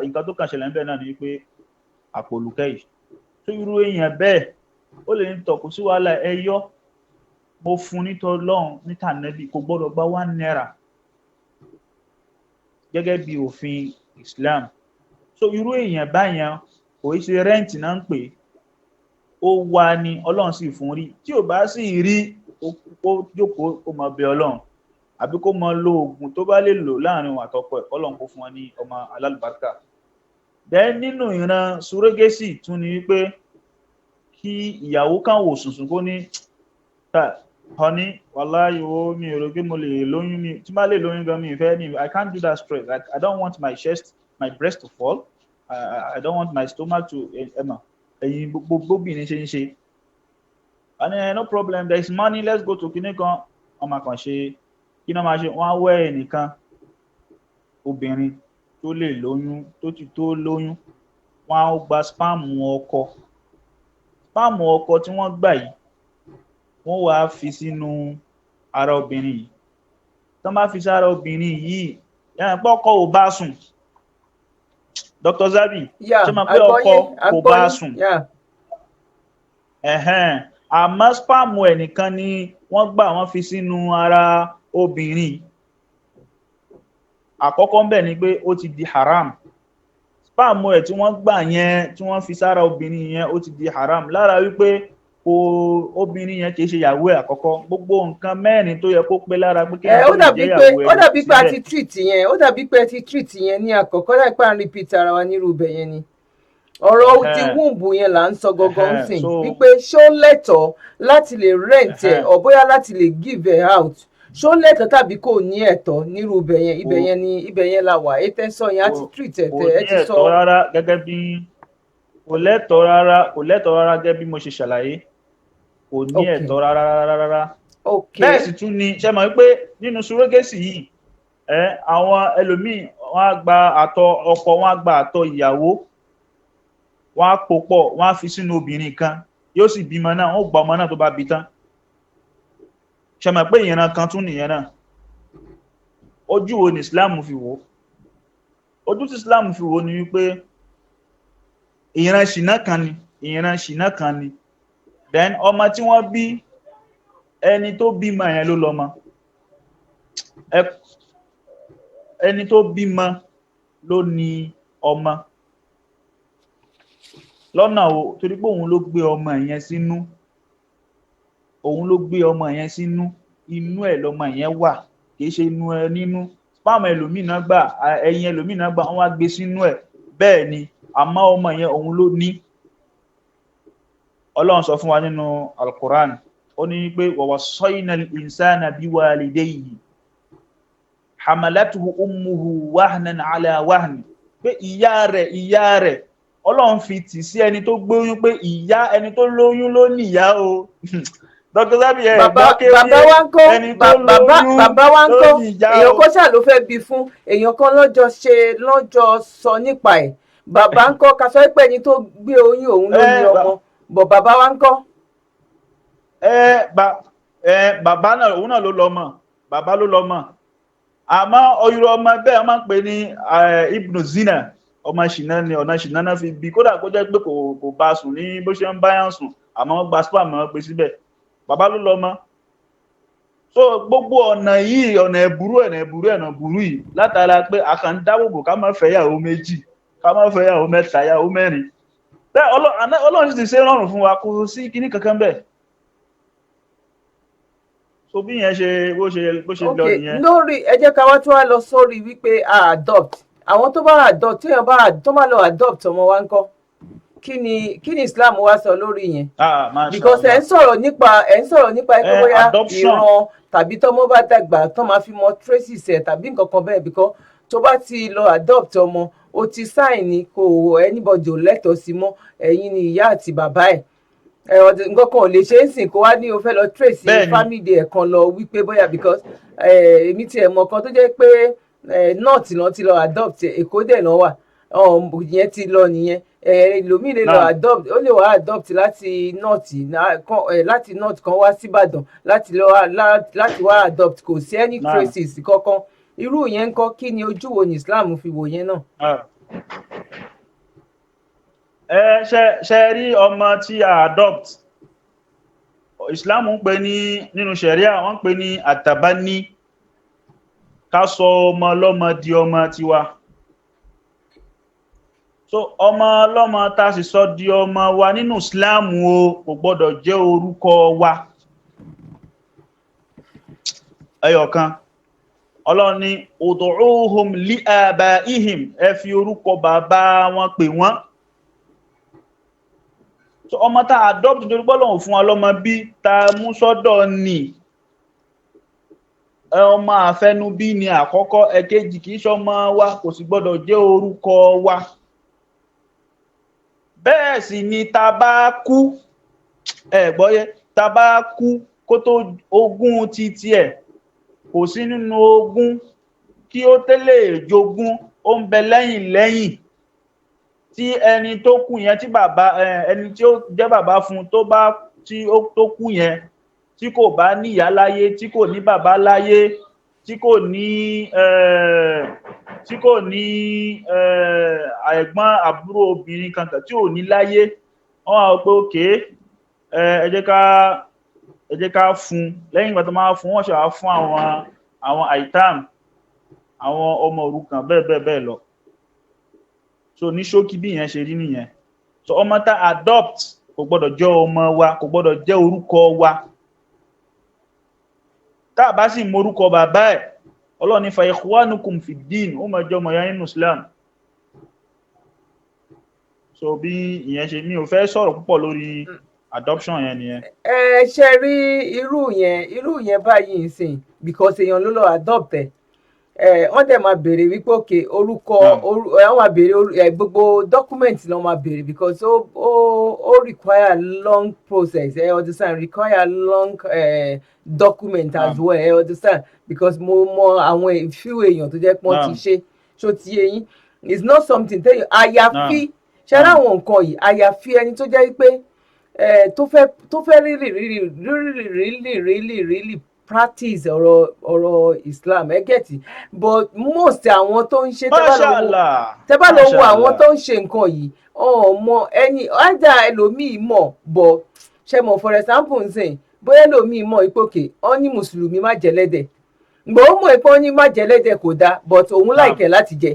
Speaker 2: Nǹkan tó kàn ṣẹlẹ̀ ń bẹ náà ni pé àpòlùkẹ́ yìí. Tó irú èèyàn bẹ́ẹ̀ ó lè ní tọ̀kù sí wàhálà ẹyọ, mo fún nítọ́ lọ́hùn níta nẹ́bí kò gbọ́dọ̀ gba 1 naira gẹ́gẹ́ bí òfin Islam. So irú èèyàn báyẹn kò í ṣe rẹ́ǹtì náà ń pè, ó wá ní Ọlọ́run sì fún rí. Tí ò bá sì rí, ó jókòó ó máa bẹ Ọlọ́run, àbí kó máa lo oògùn tó bá lè lò láàrin òun àtọkọ ẹ̀, Ọlọ́run kó fún wọn ní ọmọ alálùbáríkà. Then nínú ìran surrogacy tún ni wípé kí ìyàwó kan wò sùnsùn kó ní honey, wallahi mi ò rò pé mo lè lóyún, mi tí má lè lóyún gan mi ìfẹ́ ni, I can't do that stress, I don't want my breast to fall, I don't want my stomach to ẹ̀yin gbogbo obìnrin ṣe ń ṣe. And no problem, there is money, let's go to kíní kan. Wọ́n máa kàn ṣe kí náà máa ṣe, wọ́n á wẹ́ ẹnìkan obìnrin tó lè lóyún, tó ti tó lóyún, wọ́n á gba spam ọkọ tí wọ́n gbà yìí, wọ́n wá fi sínú ara obìnrin yìí. Tán bá fi sára obìnrin yìí, yẹn pé ọkọ ò bá sùn. Dr. Zabi, ṣé máa pé ọkọ kò bá sùn? Àmọ́ spam ẹ̀ nìkan ni wọ́n gbà, wọ́n fi sínú ara obìnrin. Àkọ́kọ́ ń bẹ ni pé ó ti di haram. Spam ẹ̀ tí wọ́n gbà yẹn, tí wọ́n fi sára obìnrin yẹn, ó ti di haram. Lára wípé obìnrin yẹn kìí ṣe ìyàwó ẹ̀ àkọ́kọ́. Gbogbo nǹkan mẹ́rin tó yẹ kó pé lára pé kí ẹ̀ tó lè jẹ́ ìyàwó ẹ̀.
Speaker 1: Ó dàbí pé a ti treat yẹn ní àkọ́kọ́, láì pa repeat ara wa nírú ibẹ̀ yẹn ni. Ọ̀rọ̀ ti wúùbù yẹn là ń sọ gangan ń sìn, wípé ṣó lẹ́tọ̀ọ́ láti lè rent ẹ̀ or bóyá láti lè give ẹ̀ out, ṣó lẹ́tọ̀ọ́ tàbí kò ní ẹ̀tọ́ nírú ibẹ̀ yẹn la wà. Ètè sọ yẹn á ti treat ẹ̀ tẹ́ ẹ ti sọ.
Speaker 2: Kò ní ẹ̀tọ́ rárá gẹ́gẹ́ bí mo ṣe ṣàlàyé. Kò kò ní ẹ̀tọ́ rárá.
Speaker 1: Okay.
Speaker 2: Bẹ́ẹ̀ sì tún ni ṣe mọ̀ pé nínú surrogacy yìí àwọn ẹlòmíì wọ́n á gba àtọ̀ ọkọ, wọ́n á gba àtọ̀ ìyàwó, wọ́n á pò pọ̀, wọ́n á fi sínú obìnrin kan, yóò sì bímọ náà, wọ́n gba ọmọ náà tó bá bí tán. Ṣe mọ̀ pé ìran kan tún nìyẹn náà. Ojú wo ni Islam fi wò? Ojú tí Islam fi wò ni wípé ìran ṣìnà kan ni, then ọmọ tí wọ́n bí, ẹni tó bímọ yẹn ló lọ́mọ, ẹni tó bímọ ló ní ọmọ. Lọ́nà wo? Torí pé òun ló gbé ọmọ yẹn sínú, inú ẹ̀ lọ́mọ yẹn wà, kìí ṣe nínú spam ẹlòmínà gbà, ẹyin ẹlòmínà gbà, wọ́n wá gbé sínú ẹ̀. Bẹ́ẹ̀ ni, àmọ́ ọmọ yẹn òun ló ní. Ọlọ́run sọ fún wa nínú Al-Qur'an, ó ní pé wa wassayna al-insana biwalidayhi hamalathu ummuhu wahnan ala wahn, pé ìyá rẹ̀ Ọlọ́run fi tì sí ẹni tó gbóyún, pé ẹni tó lóyún ló níyá o. Dr. Zabi
Speaker 1: bàbá wa ń kọ́, bàbá wa ń kọ́, èèyàn kan ṣáà ló fẹ́ bí fún, èèyàn kan lọ́jọ́ sọ nípa ẹ̀. Bàbá ń kọ́, ká sọ pé ẹni tó gbé oyún òun ló ní ọmọ, bọ̀ bàbá wa ń kọ́.
Speaker 2: Bàbá náà, òun náà ló lọ́mọ, bàbá ló lọ́mọ. Àmọ́ ọyúrọ ọmọ bẹ́ẹ̀ wọ́n máa ń pè ní ibnu zina, ọmọ ṣìnà ni, ọ̀nà ṣìnà náà fi bí, kódà kó jẹ́ pé kò bá sùn ní bó ṣe ń báyàn sùn, àmọ́ wọ́n gba spam wọn gbé síbẹ̀. Bàbá ló lọ́mọ. So gbogbo ọ̀nà yìí, ọ̀nà ẹ̀bùrú yìí, látara pé a kàn ń dáwòbò ká má fẹ́ yàwó méjì, ká má fẹ́ yàwó mẹ́ta, yàwó mẹ́rin. Ọlọ́run sì ti ṣe rọrùn fún wa, kò sí kíní kankan bẹ́ẹ̀. So bí yẹn ṣe bó ṣe lọ nìyẹn.
Speaker 1: Lórí ẹ jẹ́ ká wá tún wá lọ sórí wípé a adopt. Àwọn tó bá adopt, tó bá lọ adopt ọmọ wa ń kọ́. Kí ni Islam wá sọ lórí yẹn? Because ẹ ń sọ̀rọ̀ nípa ẹgbẹ́ bóyá ìran tàbí tọ́mọ bá dàgbà tó máa fi mọ traces ẹ̀ tàbí nǹkan kan bẹ́ẹ̀, because tó bá ti lọ adopt ọmọ, o ti sign ni, kò anybody ò lẹ́tọ̀ọ́ sí mọ́, ẹ̀yin ni ìyá àti bàbá ẹ̀. Nǹkan kan ò lè ṣe é sìn kó wá ní o fẹ́ lọ trace family ẹ̀ kan lọ wípé bóyá, because èmi ti ẹ̀ mọ̀ kan tó jẹ́ pé north náà ti lọ adopt, Èkó dẹ̀ náà wà, yẹn ti lọ nìyẹn. Ẹlòmíì lè lọ adopt, ó lè wá adopt láti north kan wá síbàdàn láti wá adopt, kò sí any traces kankan. Irú yẹn ń kọ́, kí ni ojú wo ni Islam fi wò yẹn náà?
Speaker 2: Ṣe rí ọmọ tí a adopt, Islam ń pè ní, nínú Sharia wọ́n ń pè ní àtàbání, ká sọ ọmọ lọ́mọ di ọmọ tiwa. So ọmọ lọ́mọ tá sì sọ di ọmọ wa nínú Islam o, kò gbọ́dọ̀ jẹ́ orúkọ wa. Ẹyọ̀kan, Ọlọ́run ní ud'uuhum li abaihim, ẹ fi orúkọ bàbá wọn pè wọ́n. So ọmọ tá adopt nítorí Ọlọ́run fún wa lọ́mọ bí, ta mú sọ́dọ̀ ni ọmọ àfẹnubí ni àkọ́kọ́, ẹ̀kejì kìí ṣọmọ wa, kò sì gbọ́dọ̀ jẹ́ orúkọ wa. Bẹ́ẹ̀ sì ni ta bá kú, gbọ́yé, ta bá kú kó tó ogún títí ẹ̀, kò sí nínú ogún kí ó tẹ́lẹ̀ jogún, ó ń bẹ lẹ́yìn tí ẹni tó kú yẹn, tí bàbá ẹni tí ó jẹ́ bàbá fún tó kú yẹn, tí kò bá ní ìyá láyé, tí kò ní bàbá láyé, tí kò ní ẹ̀gbọ́n àbúrò obìnrin kankan tí ò ní láyé, wọ́n á pé òkè, ẹ jẹ́ ká fún, lẹ́yìn ìgbà tó máa fún, wọ́n ṣe wá fún àwọn aitam, àwọn ọmọ òrukàn bẹ́ẹ̀ lọ. So ní ṣókí bí yẹn ṣe rí nìyẹn. So ọmọ tá adopt kò gbọ́dọ̀ jẹ́ ọmọ wa, kò gbọ́dọ̀ jẹ́ orúkọ wa. Tá bá sì mọ orúkọ bàbá ẹ̀, Ọlọ́run ní fa ikhwanukum fi din, ó máa jẹ́ ọmọ ya nínú Islam. So bí ìyẹn ṣe, mi ò fẹ́ sọ̀rọ̀ púpọ̀ lórí adoption yẹn nìyẹn.
Speaker 1: Ṣe rí irú yẹn báyìí nsìn, because èèyàn ló lọ adopt ẹ̀. wọ́n dẹ̀ máa béèrè wípé òkè orúkọ wọ́n máa béèrè gbogbo document náà máa béèrè because ó require long process understand require long document as well understand because mo mọ àwọn few èèyàn tó jẹ́ pé wọ́n ti ṣe ṣó ti yé yín it's not something tẹ́yìn àyàfi ṣe láwọn nǹkan yìí àyàfi ẹni tó jẹ́ pé tó fẹ́ really practice ọ̀rọ̀ Islam gẹ̀tì but most àwọn tó ń ṣe tẹ́ bá lọ wo àwọn tó ń ṣe nǹkan yìí ọmọ ẹni ọjà ẹlòmíì mọ̀ bọ̀ ṣe mọ̀ for example nsìn bóyá ẹlòmíì mọ̀ ìpòkè ọ ní mùsùlùmí má jẹ lẹ́dẹ̀ gbọ́ ó mọ̀ pé ó ní má jẹ lẹ́dẹ̀ kò dáa but òun láìkẹ́ láti jẹ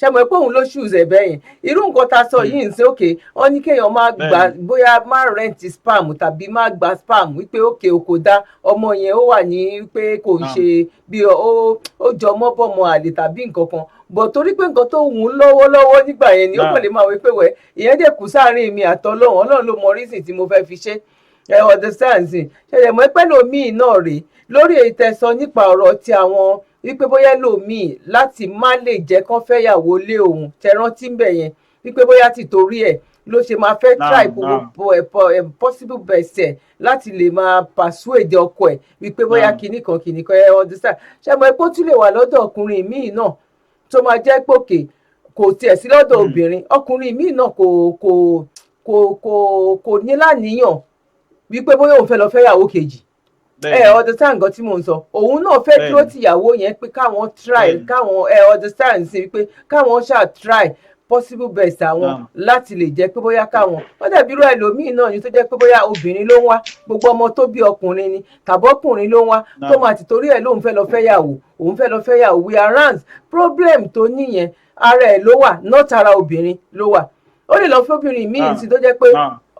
Speaker 1: ṣe mọ̀ pé òun ló ṣùzẹ̀ ẹ̀ bẹ́yẹn irú nǹkan tá a sọ yìí ń ṣe òkè ọ ní kéèyàn máa gbà bóyá má rẹ́ǹtì spam tàbí má gba spam wípé òkè kò dá ọmọ yẹn ó wà ní pé kò ń ṣe bí ó jọ mọ́ bọ́mọ àlè tàbí nǹkan kan bọ̀ torí pé nǹkan tó wù ú lọ́wọ́lọ́wọ́ nígbà yẹn ni ó kàn lè máa wí pé wẹ̀ ìyẹn dẹ̀ kù sáàrin mi àtọ́lọ́run ọlọ́run ló mọ reason tí mo fẹ́ fi ṣe understand ṣẹlẹ̀ mọ́ pẹ́ lómìn náà rèé lórí èyí tẹ́ sọ nípa ọ̀rọ̀ ti àwọn wípé bóyá lòmíì láti má lè jẹ́ kán fẹ́yàwó lé òun tẹ̀rántí ń bẹ̀ yẹn wípé bóyá ti torí ẹ̀ ló ṣe máa fẹ́ try possible best ẹ̀ láti lè máa persuade ọkọ ẹ̀ wípé bóyá kìnnìkan understand ṣe mọ̀ pé ó tún lè wà lọ́dọ̀ ọkùnrin míì náà tó máa jẹ́ pòkè kò tiẹ̀ sí lọ́dọ̀ obìnrin ọkùnrin míì náà kò ní láníyàn wípé bóyá òun fẹ́ lọ fẹ́yàwó kejì understand nǹkan tí mò ń sọ òun náà fẹ́ dúró tìyàwó yẹn pé káwọn try káwọn understand sí pé káwọn ṣáà try possible best àwọn láti lè jẹ́ pé bóyá káwọn wọ́n dàbí irú ẹlòmíì náà ni tó jẹ́ pé bóyá obìnrin ló ń wá gbogbo ọmọ tó bí ọkùnrin ni tàbọ́kùnrin ló ń wá tó máa ti torí ẹ̀ lóun fẹ́ lọ fẹ́yàwó òun fẹ́ lọ fẹ́yàwó whereas problem tó níyẹn ara ẹ̀ ló wà not ara obìnrin ló wà ó lè lọ fóbìnrin míì sí tó jẹ́ pé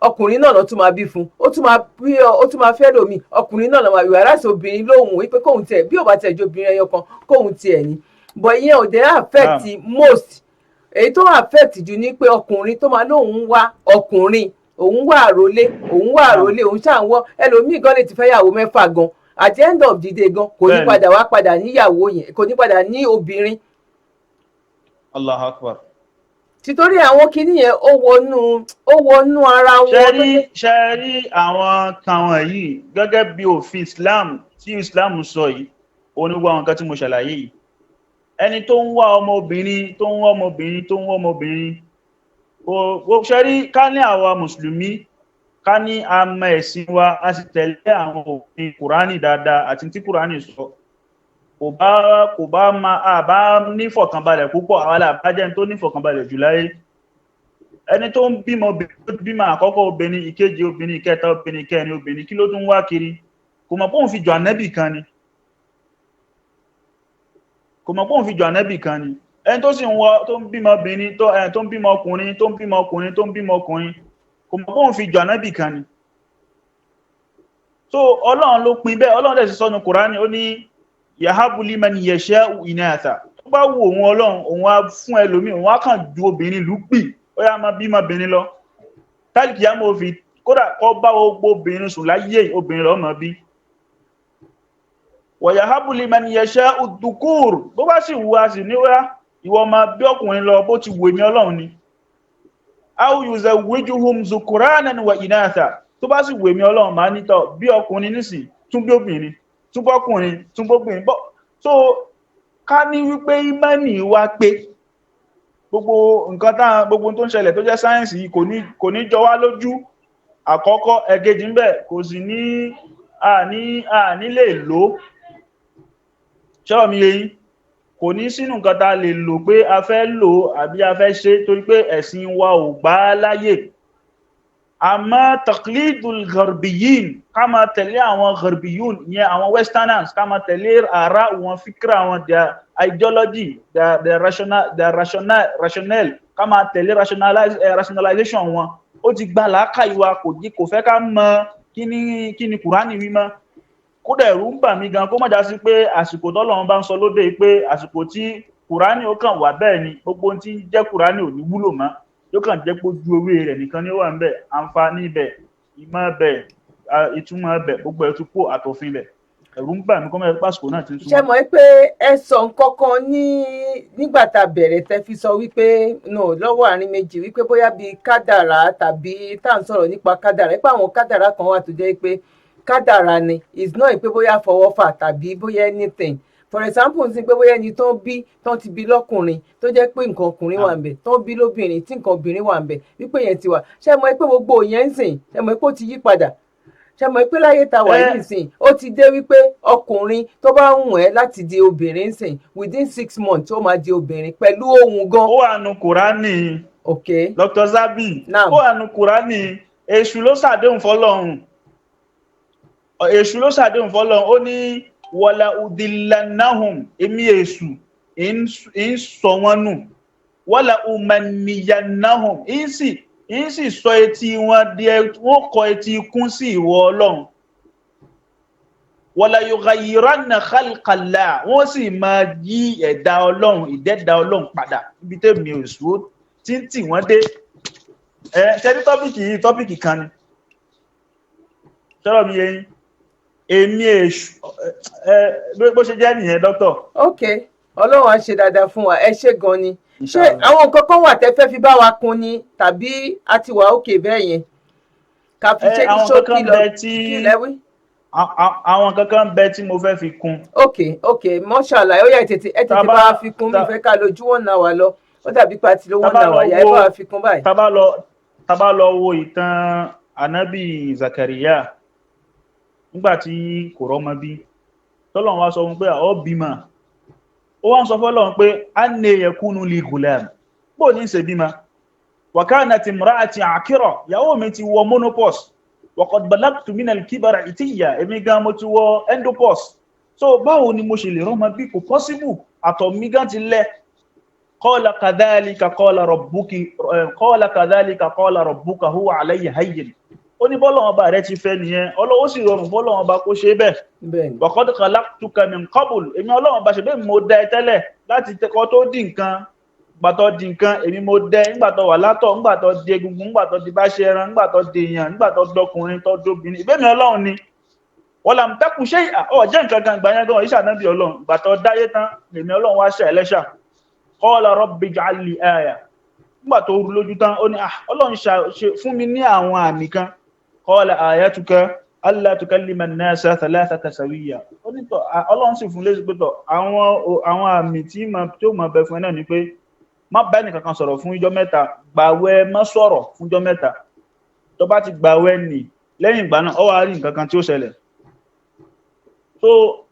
Speaker 1: ọkùnrin náà ló tún máa bí fún ó tún máa fẹ́ lómi ọkùnrin náà ló máa wíwá láti obìnrin lóhùn wípé kóhun tiẹ̀ bí ò bá tiẹ̀ jó obìnrin ẹyọ kan kóhun tiẹ̀ ni but ìyẹn ò dé affect most èyí tó affect jù ní pé ọkùnrin tó máa lóhùn wá ọkùnrin òun wà àròlé òun ṣàǹwọ́ ẹlòmíì gan lè ti fẹ́ yàwó mẹ́fà gan at the end of the day gan kò ní padà wá padà níyàwó yẹn kò ní padà ní obìnrin.
Speaker 2: Allahu Akbar.
Speaker 1: títorí àwọn kinní yẹn ó wọnú ara wọn.
Speaker 2: ṣe rí àwọn kan wọ̀nyí gẹ́gẹ́ bí òfin Islam tí Islam sọ yìí oníwà àwọn kan tí mo ṣàlàyé yìí ẹni tó ń wá ọmọbìnrin ó ṣe rí ká ní àwa mùsùlùmí ká ní àmọ́ ẹ̀sìn wa a sì tẹ̀lé àwọn òfin Kùránì dáadáa àti tí Kùránì sọ kò bá máa nífọ̀kànbalẹ̀ púpọ̀ àwọn alábájẹ́ tó nífọ̀kànbalẹ̀ jù láyé ẹni tó ń bímọ àkọ́kọ́ obìnrin ìkejì obìnrin ìkẹta obìnrin ìkẹrin obìnrin kí ló tún wá kiri kò mọ̀ pé òun fi jọ ànẹ́bì kan ni ẹni tó sì ń wọ tó ń bímọ obìnrin tó ń bímọ ọkùnrin kò mọ̀ pé òun fi jọ ànẹ́bì kan ni so Ọlọ́run ló pin bẹ́ẹ̀ Ọlọ́run dẹ̀ sì sọ́nu Kùránì ó ní yahabu liman yasha'u inatha tó bá wù òun Ọlọ́run òun á fún ẹlòmí òun á kàn ju obìnrin lùpì ó yá máa bímọ obìnrin lọ tálíkì yá mọ́ fi kódà kọ́ bá gbogbo obìnrin sùn láyé obìnrin lọ́mọ bí wa yahabu liman yasha'u dhukur bó bá sì wù á sì ní wá ìwọ máa bí ọkùnrin lọ bó ti wù èmi Ọlọ́run ni aw yuzawwijuhum dhukuranan wa inatha tó bá sì wù èmi Ọlọ́run máa nítọ̀ bí ọkùnrin nísìn tún bí obìnrin túnbọ́kùnrin túnbọ́bìnrin bọ́ so ká ní wípé ìmánì wa pé gbogbo nǹkan gbogbo tó ń ṣẹlẹ̀ tó jẹ́ sáyẹ́nsì yìí kò ní jọ wá lójú àkọ́kọ́ ẹ̀kejì ńbẹ̀ kò sì ní àní lè lò ṣọ́rọ̀ mi yẹn kò ní sínú nǹkan tá lè lò pé a fẹ́ lò àbí a fẹ́ ṣe torí pé ẹ̀sìn wa ò gbà láyè àmọ́ taqlidul gharbiyin ká máa tẹ̀lé àwọn gharbiyun yẹn àwọn westerners ká máa tẹ̀lé ara wọn fikra wọn their ideology their rational ká máa tẹ̀lé rationalization wọn ó ti gba làákàyè wa kò fẹ́ ká mọ̀ kíni Kùránì wí mọ́ kódà ẹ̀rù ń bà mí gan kó má já sí pé àsìkò tọ́lọ́run bá ń sọ lóde pé àsìkò tí Kùránì ó kàn wà bẹ́ẹ̀ ni gbogbo tí ń jẹ́ Kùránì ò ní wúlò mọ́ yóò kàn jẹ́ pé ojú ewé rẹ̀ nìkan ni ó wà ń bẹ̀ àǹfààní bẹ̀ ìmọ̀ bẹ̀ ìtumọ̀ bẹ̀ gbogbo ẹ̀ tún kó àtòfin bẹ̀ ẹ̀rù ń bà mí kó mẹ́rin pásítọ̀ náà ti ń
Speaker 1: ṣe
Speaker 2: súnmọ́.
Speaker 1: mọ̀ pé ẹ sọ nǹkan kan nígbà tá a bẹ̀rẹ̀ tẹ́ fi sọ wípé no lọ́wọ́ àárín méjì wípé bóyá bíi kádàrá tàbí tá à ń sọ̀rọ̀ nípa kádàrá pé àwọn kádàrá kan wà tó jẹ́ pé kádàrá ni is not pé bóyá fọwọ́fà tàbí bóyá anything for example sí pé bóyá ẹni tán ti bí lọ́kùnrin tó jẹ́ pé nǹkan ọkùnrin wà ń bẹ̀ tán bí lóbìnrin tí nǹkan obìnrin wà ń bẹ̀ wípé yẹn ti wà ṣe mọ̀ pé gbogbo yẹn ń sìn ṣe mọ̀ pé ó ti yí padà ṣe mọ̀ pé láyé ta wà yìí sìn ó ti dé wípé ọkùnrin tó bá ń wọ̀n ẹ́ láti di obìnrin sìn within 6 months ó máa di obìnrin pẹ̀lú ohun gan.
Speaker 2: ó wà nù kùránì.
Speaker 1: ok
Speaker 2: Dr. Zabi ó wà nù kùránì. èṣù ló ṣàdéhùn fọ́lọ́run ó ní wala udillanahum èmi èṣù ń sọ wọn nù wala umanniyannahum ń sì sọ etí wọn di wọ́n kọ etí ikún sí ìwọ Ọlọ́run wala yughayyiranna khalqallah wọ́n sì máa yí ẹ̀dá Ọlọ́run ìdẹ́dá Ọlọ́run padà níbi tẹ́mi èṣù tí wọ́n dé ṣẹ́rí tọ́pìkì kan ni ṣọ́rọ̀ mi yẹn èmi èṣù bó ṣe jẹ́ nìyẹn dókítà.
Speaker 1: ok Ọlọ́run á ṣe dáadáa fún wa ẹ ṣé gan ni ṣé àwọn nǹkan kan wà tẹ́ fẹ́ fi bá wa kún ni tàbí a ti wà òkè bẹ́ẹ̀ yẹn ká fi ṣe ní ṣókí lọ kí lẹ́wí.
Speaker 2: àwọn kankan bẹ tí mo fẹ́ fi kún.
Speaker 1: ok mọ́ṣálà ó yá ẹ tètè bá wa fi kún mi fẹ́ ká lójú wọn náà wà lọ ó dàbí pa ti lówó náà wà yá ẹ bá wa fi kún báyìí.
Speaker 2: tá bá lọ wo ìtàn Ànábì Zakariya nígbà tí kò rọ́mọ bí tọ́lọ́run wá sọ fún pé ó bímọ ó wá ń sọ fọ́lọ́run pé anna yakunu li gulam bó ní ṣe bímọ wa kanat imra'ati aqira ìyàwó mi ti wọ menopause wa qad balagtu min al-kibari itiya èmi gan mo ti wọ endopause so báwo ni mo ṣe lè rọ́mọ bí kò possible àtọ̀ mi gan ti lẹ̀ qala kadhalika qala rabbuka huwa alayya hayyin ó ní bọ́lọ́wọ́n bá rẹ̀ ti fẹ́ nìyẹn Ọlọ́hun sì rọrùn bọ́lọ́wọ́n bá kó ṣe bẹ́ẹ̀ wa qad khalaqtuka min qabl èmi Ọlọ́hun bá ṣe bẹ́ẹ̀ mo dá ẹ tẹ́lẹ̀ láti tẹ́kọ́ tó di nǹkan gbàtọ́ di nǹkan èmi mo dẹ́ nígbàtọ́ wà látọ̀ nígbàtọ́ di egungun nígbàtọ́ di bá ṣe ẹran nígbàtọ́ di èèyàn nígbàtọ́ dọkùnrin tó dóbìnrin ìbẹ́mi Ọlọ́run ni walam taku shay'a jẹ́ nǹkan kan gbà yẹn gan ìṣà náà bí Ọlọ́run gbàtọ́ dáyé tán lèmi Ọlọ́run wá ṣe ẹlẹ́ṣà qala rabbi ij'al li aya nígbàtọ́ rú lójú tán ó ní Ọlọ́run ṣe fún mi ní àwọn àmì kan qala ayatuka alla tukallima an-nasa thalathata sawiyya ó ní tọ́ Ọlọ́run sì fún lésì pé tọ́ àwọn àmì tí ó máa bẹ fún ẹ náà ni pé má bá ẹnì kankan sọ̀rọ̀ fún ijọ́ mẹ́ta gbàwẹ̀ má sọ̀rọ̀ fún ijọ́ mẹ́ta tó bá ti gbàwẹ̀ nì lẹ́yìn ìgbà náà ó wá rí nǹkan kan tí ó ṣẹlẹ̀ so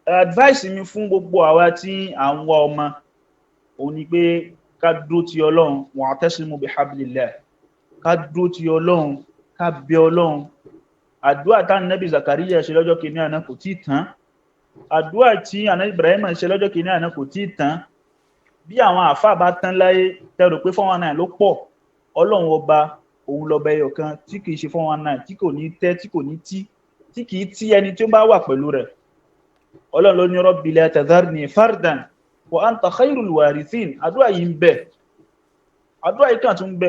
Speaker 2: advice mi fún gbogbo àwa tí à ń wá ọmọ òun ni pé ká dúró ti Ọlọ́run wa'tasimu bihablillah ká dúró ti Ọlọ́run ká bẹ Ọlọ́run àdúrà tá Ànábì Zakariya ṣe lọ́jọ́ kìíní àná kò tí tán àdúrà tí Ànábì Ibrahim ṣe lọ́jọ́ kìíní àná kò tí tán bí àwọn àfáà bá tán láyé tẹ́rò pé 419 ló pọ̀ Ọlọ́run ọba òun lọ́ba ẹyọ kan tí kìí ṣe 419 tí kò ní tẹ́ tí kò ní tí kìí tí ẹni tí ó bá wà pẹ̀lú rẹ̀ Ọlọ́run ló ní Rabbi la tadharni fardan wa anta khairul warithin àdúrà yìí ń bẹ àdúrà yìí kan tún bẹ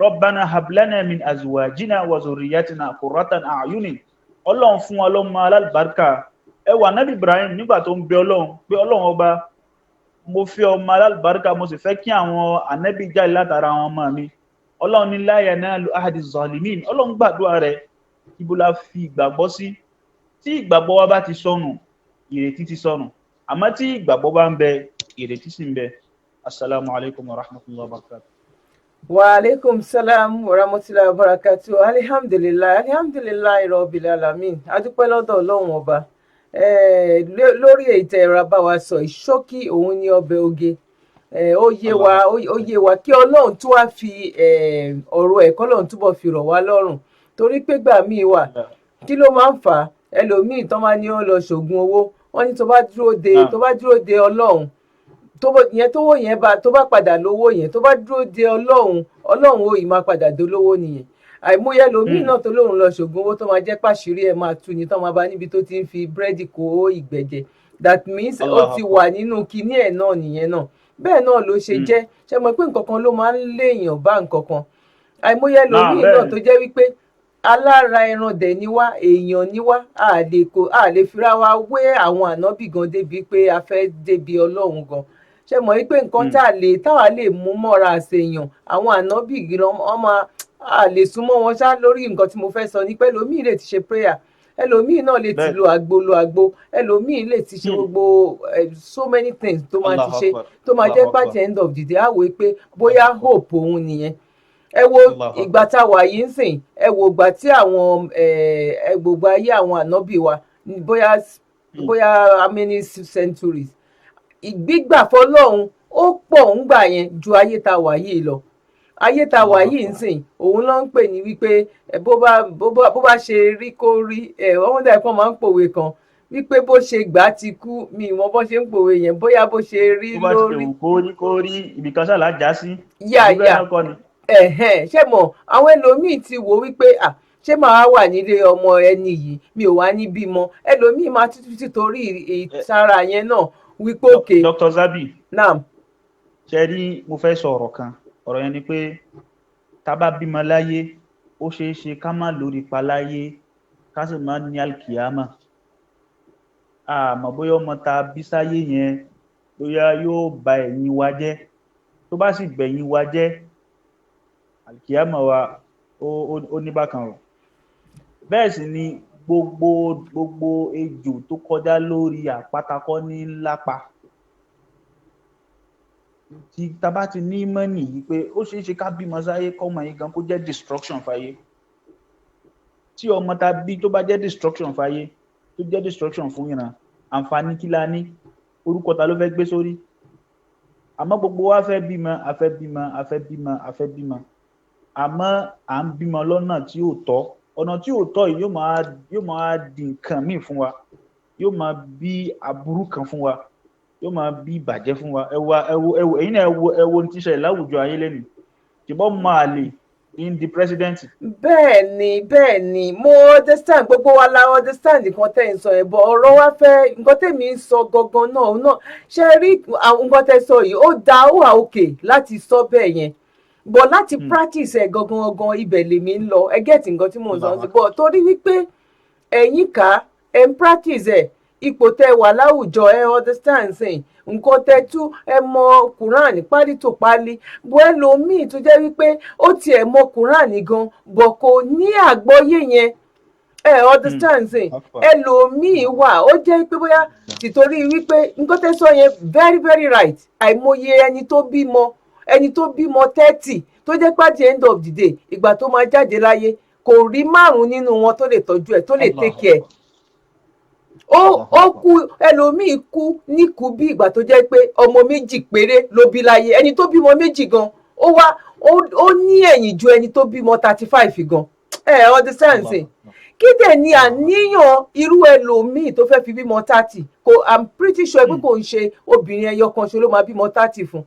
Speaker 2: Rabbana hab lana min azwajina wa zurriyyatina qurratan a'yunin Ọlọ́run fún wa lọ́mọ alálùbáríkà ẹwà Ànábì Ibrahim nígbà tó ń bẹ Ọlọ́run pé Ọlọ́run ọba mo fẹ́ ọmọ alálùbáríkà mo sì fẹ́ kí àwọn ànábì jáde látara àwọn ọmọ mi Ọlọ́run ní la yanalu ahadi zalimin Ọlọ́run gbàdúrà rẹ̀ ibo la fi ìgbàgbọ́ sí tí ìgbàgbọ́ wa bá ti sọnù ìrètí ti sọnù àmọ́ tí ìgbàgbọ́ bá ń bẹ ìrètí sì ń bẹ assalamu alaikum wa rahmatullahi wa barakatuh.
Speaker 1: wa alaikum salam wa rahmatullahi wa barakatuh alhamdulillahi rabbil alamin adúpẹ́ lọ́dọ̀ Ọlọ́run ọba lórí ètò ẹ̀rọ abáwa sọ ìṣókí òun ní ọbẹ̀ oge ó yé wa kí Ọlọ́run tún wá fi ọ̀rọ̀ ẹ̀kọ́ lọ́run túbọ̀ fi rọ̀ wá lọ́rùn torí pé gbà míì wà kí ló máa ń fà á ẹlòmíì tó máa ní ó lọ ṣògùn owó wọ́n ní tó bá dúró de Ọlọ́run tówó yẹn tó bá padà lówó yẹn tó bá dúró de Ọlọ́run ó ì máa padà dolówó nìyẹn àìmọye lòmíì náà tó lóun lọ ṣògùn owó tó máa jẹ́ pàṣírí ẹ̀ máa tú ni tó máa bá níbi tó ti ń fi búrẹ́dì kó ìgbẹ́jẹ that means ó ti wà nínú kinní ẹ̀ náà nìyẹn náà bẹ́ẹ̀ náà ló ṣe jẹ́ ṣe mọ̀ pé nǹkan kan ló máa ń léèyàn bá nǹkan kan àìmọye lòmíì náà tó jẹ́ wípé alára ẹran dẹ̀ ni wá, èèyàn ni wá, a lè fira wa wé àwọn ànábì gan débi pé a fẹ́ débi ọlọ́run gan. Ṣé mọ̀ wípé nǹkan táwa lè mú mọ́ra àṣeyàn àwọn ànábì gan a lè súnmọ́ wọn ṣá lórí nǹkan tí mo fẹ́ sọ ni pé ẹlòmíì lè ti ṣe prayer, ẹlòmíì náà lè ti lo àgbo, ẹlòmíì lè ti ṣe gbogbo so many things tó máa ti ṣe tó máa jẹ́ pé at the end of the day á wò pé bóyá hope òun nìyẹn. Ẹ wo ìgbà tá a wà yìí ń sìn, ẹ wo ìgbà tí àwọn gbogbo ayé àwọn ànábì wa bóyá how many centuries ìgbígbà fọ́lọ́run ó pọ̀ ń gbà yẹn ju ayé tá a wà yìí lọ. Ayé tá a wà yìí ń sìn òun ló ń pè ní wípé bó bá ṣe rí kó rí wọ́n dẹ̀ kàn máa ń pòwe kan wípé bó ṣe gbà ti kú mi ìmọ̀ bó ṣe ń pòwe yẹn bóyá bó ṣe rí lórí.
Speaker 2: bó bá ti lè kó rí ibìkan ṣáà já sí.
Speaker 1: yà ṣé mọ̀ àwọn ẹlòmíì ti wò wípé ṣé màá wà nílé ọmọ ẹni yìí mi ò wá ní bímọ, ẹlòmíì máa títí torí ìtara yẹn náà wípé òkè.
Speaker 2: Dr. Zabi
Speaker 1: naam.
Speaker 2: ṣe rí mo fẹ́ sọ ọ̀rọ̀ kan, ọ̀rọ̀ yẹn ni pé tá bá bímọ láyé ó ṣeé ṣe ká má lórí pa láyé ká sì má ní alkiyama. Àmọ́ bóyá ọmọ tá bí sáyé yẹn bóyá yóò ba ẹ̀yìn wa jẹ́, tó bá sì gbẹ̀yìn wa jẹ́ alkiyama wa ó ní bákan rọ̀. Bẹ́ẹ̀ sì ni gbogbo ejò tó kọjá lórí àpáta ní lápa. Tí tá bá ti ní mọ́nì yìí pé ó ṣeé ṣe ká bímọ sáyé kọ́mọ yìí gan kó jẹ́ destruction fáyé. Tí ọmọ tá bí tó bá jẹ́ destruction fáyé tó jẹ́ destruction fún ìran, àǹfààní kí la ní? Orúkọ ta ló fẹ́ gbé sórí? Àmọ́ gbogbo wa fẹ́ bímọ àmọ́ à ń bímọ lọ́nà tí ò tọ́. Ọ̀nà tí ò tọ́ yìí yóò máa di nǹkan míì fún wa, yóò máa bí aburú kan fún wa, yóò máa bí ìbàjẹ́ fún wa. Ẹ̀yin náà ẹ wo ní tíṣẹ̀lẹ̀ láwùjọ ayé lẹ́nu ṣùgbọ́n máa lè in the president.
Speaker 1: bẹ́ẹ̀ ni mo understand, gbogbo wa la understand nǹkan tẹ́ ń sọ ẹ̀ bọ̀ ọ̀rọ̀ wa fẹ́ nǹkan tẹ́mi ń sọ gangan náà ṣe rí nǹkan tẹ́ sọ yìí ó dáa ó wà òkè láti sọ bẹ́ẹ̀ yẹn bọ̀ láti practice ẹ̀ gangan ibẹ̀ lèmi ń lọ ẹ get nǹkan tí mò ń sọ sí bọ̀ torí wípé ẹ̀yin ká ẹ̀ ń practice ẹ̀ ipò tẹ́ wà láwùjọ ẹ understand sìn nǹkan tẹ́ tú ẹ mọ Quran pálí tó pálí bọ́ ẹlòmíì tó jẹ́ wípé ó tiẹ̀ mọ Quran gan bọ̀ kò ní àgbọ́yé yẹn ẹ understand sìn ẹlòmíì wà ó jẹ́ pé bóyá tìtorí wípé nǹkan tẹ́ sọ yẹn very very right àìmọye ẹni tó bímọ 30 tó jẹ́ pé at the end of the day ìgbà tó máa jáde láyé kò rí 5 nínú wọn tó lè tọ́jú ẹ̀ tó lè take care. Ó kú ẹlòmíì kú níkú bí ìgbà tó jẹ́ pé ọmọ 2 péré ló bí láyé, ẹni tó bímọ 2 gan ó ní ẹ̀yìn ju ẹni tó bímọ 35 gan understand sìn kí dẹ̀ ni àníyàn irú ẹlòmíì tó fẹ́ fi bímọ 30 I'm pretty sure pé kò ń ṣe obìnrin ẹyọ kan ṣe ló máa bímọ 30 fún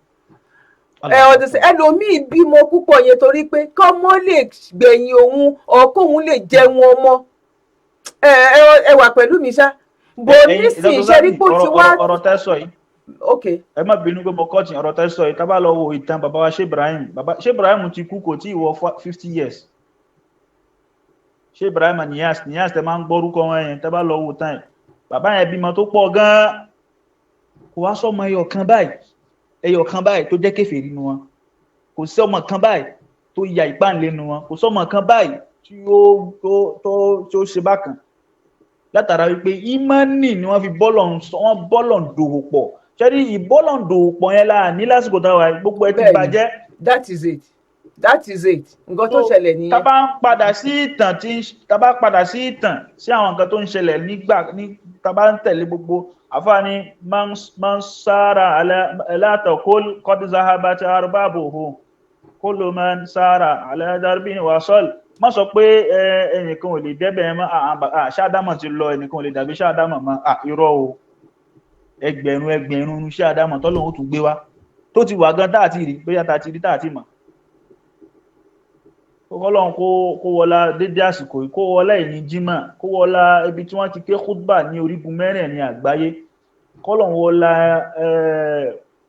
Speaker 1: ẹlòmíì bímọ púpọ̀ yẹn torí pé kọ́mọ lè gbẹ̀yìn òun ọ̀kóhun lè jẹun ọmọ ẹ wà pẹ̀lú mi ṣá bó nísìnyí ṣe rí pò tí wá.
Speaker 2: ọ̀rọ̀ tẹ́ sọ yìí
Speaker 1: ok
Speaker 2: ẹ má bínú pé mo kọ́ọ̀tì ọ̀rọ̀ tẹ́ sọ yìí tá bá lọ wo ìtàn bàbá wa Ṣé Ibrahim ti kú kò tí ì wọ 50 years. Ṣé Ibrahim Niyas tẹ máa ń gbọ́rúkọ wọn yẹn tá bá lọ wo tán ẹ̀ bàbá yẹn bímọ tó pọ̀ gan-an kò wá sọ́mọ ẹyọ kan báyìí tó jẹ́ kèfèrí nínú wọn, kò sí ọmọ kan báyìí tó ya ìpáǹlé nínú wọn, kò sọ́mọ kan báyìí tí ó ṣe bákan látara wípé ìmánì ni wọ́n fi bọ́lọ̀ ń dòwò pọ̀ ṣẹ́rí ìbọ́lọ̀ ń dòwò pọ̀ yẹn láà ní lásìkò táwa gbogbo ẹ ti bàjẹ́.
Speaker 1: that is it nǹkan tó ṣẹlẹ̀ nìyẹn.
Speaker 2: tá bá padà sí ìtàn sí àwọn nǹkan tó ń ṣẹlẹ̀ ní tá bá ń tẹ̀lé gbogbo àfáàní man sára aláàtọ̀kól kọ́dízáhábá tí arúbábòhò kó ló man sára aláàdárбин wàsọ́l má sọ pé ẹnìkan ò lè débẹ̀ mọ́ ṣáàdámọ̀ ti lọ ẹnìkan ò lè dàbí ṣáàdámọ̀ mọ́ irọ́ o ẹgbẹ̀rún ṣáàdámọ̀ tọ́lọ́hun tún gbé wá tó ti wà gan táàtì rí bóyá táàtì rí táàtì mọ̀ kọ́lọ́hun kó wọlá dédé àsìkò kó wọlá ìní jímọ̀ kó wọlá ibi tí wọ́n ti ké khutba ní orígun mẹ́rẹ̀ẹ̀rin àgbáyé kọ́lọ́hun wọlá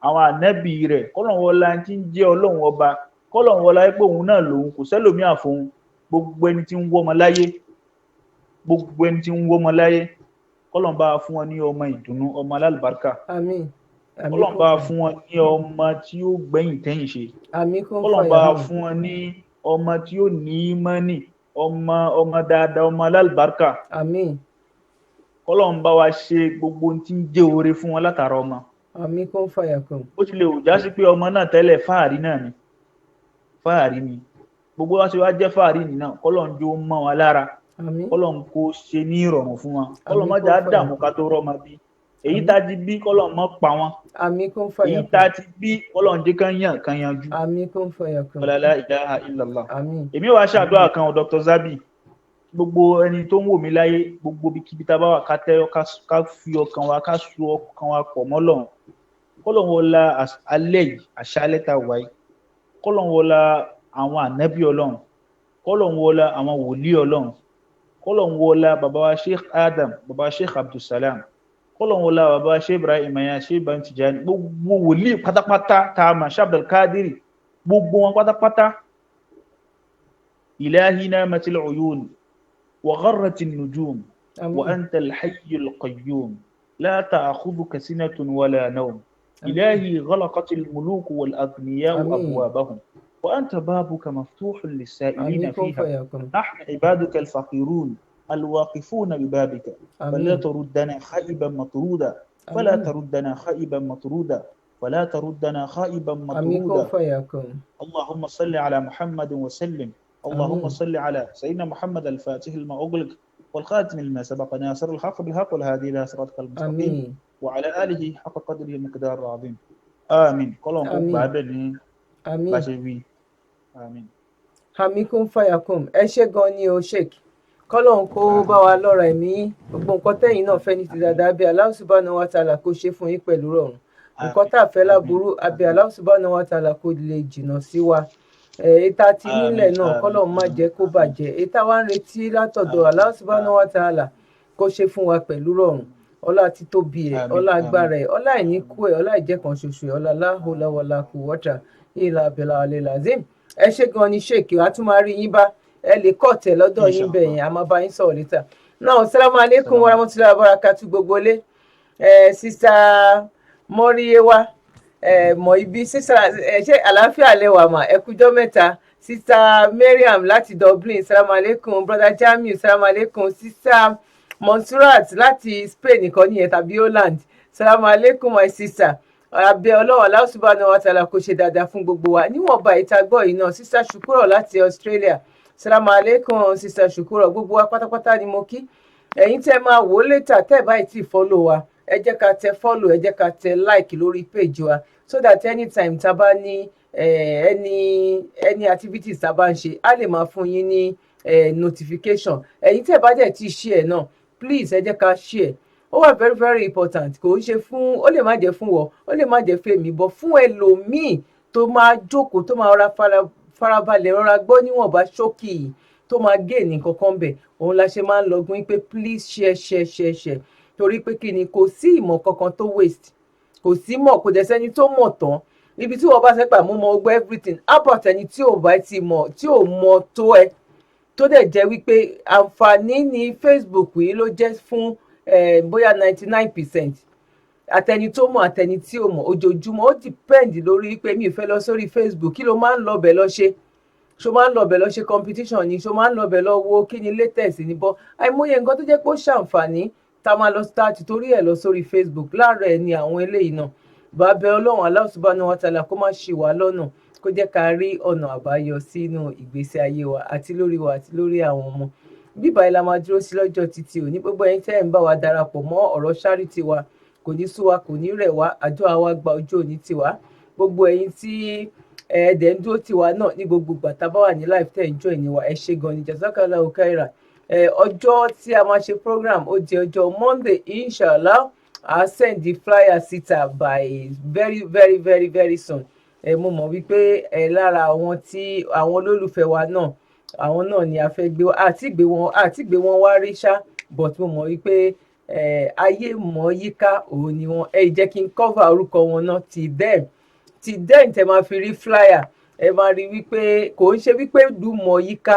Speaker 2: àwọn ànẹ́bì rẹ̀ kọ́lọ́hun wọlá tí ń jẹ́ ọlọ́hun ọba kọ́lọ́hun wọlá pé òun náà lòun kò sẹ́lòmí àfohun gbogbo ẹni tí ń wọ́ ọmọ láyé gbogbo ẹni tí ń wọ́ ọmọ láyé kọ́lọ́n bá fún wọn ní ọmọ ìdùnnú ọmọ alálùbáríkà
Speaker 1: àmín àmín
Speaker 2: kọ́lọ́n bá fún wọn ní ọmọ tí ó gbẹ̀yìn tẹ́yìn ṣe
Speaker 1: àmín kún
Speaker 2: kọ́lọ́n
Speaker 1: fàyà
Speaker 2: bá
Speaker 1: hàn
Speaker 2: fún wọn ní ọmọ tí ó ní mọ́nì ọmọ dáadáa ọmọ alálùbáríkà
Speaker 1: àmín
Speaker 2: kọ́lọ́n bá wa ṣe gbogbo ohun tí ń jẹ́ oore fún wọn látara ọmọ
Speaker 1: àmín kún fàyà kún
Speaker 2: ó ti lè wò já sí pé ọmọ náà tẹ́lẹ̀ fáàrí náà ni fáàrí ni gbogbo wa ṣe wá jẹ́ fáàrí nì náà kọ́lọ́n jó mọ́ wọn lára
Speaker 1: àmín
Speaker 2: kọ́lọ́n kó ṣe ní ìrọ̀rùn fún wọn kọ́lọ́n má
Speaker 1: Àmín
Speaker 2: jà á
Speaker 1: kún fàyà
Speaker 2: dààmú ká tó rọ́mọ bí èyí tá a ti bí kọ́lọ́n má pa wọn
Speaker 1: àmín kún fàyà
Speaker 2: èyí tá a
Speaker 1: kún
Speaker 2: ti bí kọ́lọ́n jẹ́ kan yanjú
Speaker 1: àmín kún fàyà kún
Speaker 2: la ilaha illallah
Speaker 1: àmín
Speaker 2: èmi wàá ṣàdúrà kan o Dr. Zabi gbogbo ẹni tó ń wò mí láyé gbogbo ibikíbi tá a bá wà ká tẹ́ ká fi ọkàn wa ká so ọkàn wa pọ̀ mọ́ Ọlọ́run kọ́lọ́n wọlá alẹ́ yìí àṣálẹ́ tá a wáyé kọ́lọ́n wọlá àwọn ànábì Ọlọ́run kọ́lọ́n wọlá àwọn wòlíì Ọlọ́run kọ́lọ́n wọlá bàbá wa Sheikh Adam bàbá wa Sheikh Abdulsalam kọ́lọ́n wọlá bàbá wa Sheikh Ibrahim ya Sheikh Ibrahim Tijani gbogbo wòlíì pátápátá tá a mọ̀ Sheikh Abdulkadiri gbogbo wọn pátápátá ilahi namatil uyun wa gharratin nujum wa anta al-hayyul qayyum la ta'khudhuka sinatun wala nawm إلهي غلقت الملوك والأغنياء أبوابهم وأنت بابك مفتوح للسائلين فيها نحن عبادك الفقيرون الواقفون ببابك فلا تردنا خائبا مطرودا فلا تردنا خائبا مطرودا ولا تردنا خائبا مطرودا اللهم صل على محمد وسلم اللهم صل على سيدنا محمد الفاتح لما أغلق والخاتم لما سبق ناصر الحق بالحق والهادي إلى صراطك المستقيم وعلى آله حق قدره المقدار العظيم آمين كلهم بعدني باشوي آمين
Speaker 1: àmín kún fàyà kún ẹ ṣé gan ni o Sheikh kọ́lọ́hún kó bá wa lọ́ra ẹ̀mí gbogbo nǹkan tẹ́yìn náà fẹ́ ní ti dáadáa bí Allah subhanahu wa ta'ala kó ṣe fún yín pẹ̀lú rọrùn nǹkan tá a fẹ́ láburú àbí Allah subhanahu wa ta'ala kó lè jìnnà sí wa ìta ti nílẹ̀ náà kọ́lọ́hún má jẹ́ kó bàjẹ́ ìta wa ń retí látọ̀dọ̀ Allah subhanahu wa ta'ala kó ṣe fún wa pẹ̀lú rọrùn ọlá títóbi ẹ̀ ọlá agbára ẹ̀ ọlá ìníkú ẹ̀ ọlá ìjẹ́kan ṣoṣo ẹ̀ ọlá la hawla wala quwwata illa billahi al-azim ẹ ṣé gan ni Sheikh a tún máa rí yín bá ẹ lè kọ́ tẹ̀ lọ́dọ̀ yín bẹ̀ yẹn a máa bá yín sọ̀rọ̀ létà náà assalamu alaikum warahmatullahi wabarakatuh gbogbo lé sísá mọ́ríyéwá mọ̀ ibi sísá ṣé àlàáfíà lẹ́wà mà ẹ kújọ́ mẹ́ta sísá Mariam láti Dublin assalamu alaikum brother Jamiu assalamu alaikum sísá Monsurat láti Spain nìkan nìyẹn tàbí Holland assalamu alaikum my sister abẹ́ ọlọ́wọ́ Allah subhanahu wa ta'ala kó ṣe dáadáa fún gbogbo wa níwọ̀nba ìta gbọ́ yìí náà sísá Shukuro láti Australia salamu alaikum sísá Shukuro gbogbo wa pátápátá ni mo kí ẹ̀yin tẹ́ máa wò ó létà tẹ́ báyìí tí follow wa ẹ jẹ́ ká tẹ follow ẹ jẹ́ ká tẹ like lórí page wa so that anytime tá a bá ní any activities tá a bá ń ṣe á lè máa fún yín ní notification ẹ̀yin tẹ́ bá dẹ̀ ti share náà please ẹ jẹ́ ká share ó wà very very important kò ń ṣe fún ó lè má jẹ́ fún wọ ó lè má jẹ́ fèmí bọ́ fún ẹlòmíì tó máa jókòó tó máa rọra farabalẹ̀ rọra gbọ́ níwọ̀nba ṣókì tó máa gé ní kankan bẹ̀ òun la ṣe máa ń lọgun pé please share torí pé kí ni kò sí ìmọ̀ kankan tó waste kò sí mọ̀ kò dẹ̀ sẹ́ni tó mọ̀ tán ibi tí wọ́n bá sẹ́pà mú mọ gbọ́ everything about ẹni tí ò bá ti mọ̀ tí ò mọ̀ tó ẹ tó dẹ̀ jẹ́ wípé àǹfààní ní Facebook yìí ló jẹ́ fún bóyá 99% àtẹni tó mọ̀ àtẹni tí ò mọ̀ ojoojúmọ́ ó depend lórí pé mi ò fẹ́ lọ sórí Facebook kí ló máa ń lọ bẹ̀ lọ ṣe ṣó máa ń lọ bẹ̀ lọ ṣe competition ni ṣó máa ń lọ bẹ̀ lọ wo kí ni latest ní bọ́ àìmọye nǹkan tó jẹ́ pé ó ṣàǹfààní tá a máa lọ start torí ẹ̀ lọ sórí Facebook láàárọ̀ ẹ̀ ni àwọn eléyìí náà bá bẹ ọlọ́run Allah subhanahu wa ta'ala kó má ṣì wá lọ́nà kó jẹ́ ká rí ọ̀nà àbáyọ sínú ìgbésí ayé wa àti lórí àwọn ọmọ bíbá ilá máa dúró sí lọ́jọ́ títí òní gbogbo ẹ̀yin tẹ́ ẹ̀ ń bá wa darapọ̀ mọ́ ọ̀rọ̀ charity wa kò ní sú wa kò ní rẹ̀ wá àjọ àwa gba ojú òní tiwa gbogbo ẹ̀yin tí ẹ̀ẹ́dẹ̀ ń dúró tiwa náà ní gbogbo ìgbà tá a bá wà ní live tẹ́ ẹ̀ ń join ní wa ẹ ṣé gan ni jazakallahu khairan ọjọ́ tí a máa ṣe program ó di ọjọ́ Monday inshallah I send the flyer síta by very very very very soon mo mọ̀ wípé lára àwọn tí àwọn olólùfẹ́ wa náà àwọn náà ni a fẹ́ gbé àti gbé wọn wá rí ṣá but mo mọ̀ wípé ayé mọ̀ yíká òun ni wọn jẹ́ kí n cover orúkọ wọn náà ti dem tẹ máa fi rí flyer ẹ máa rí wípé kò ń ṣe wípé ìlú mọ̀ yíká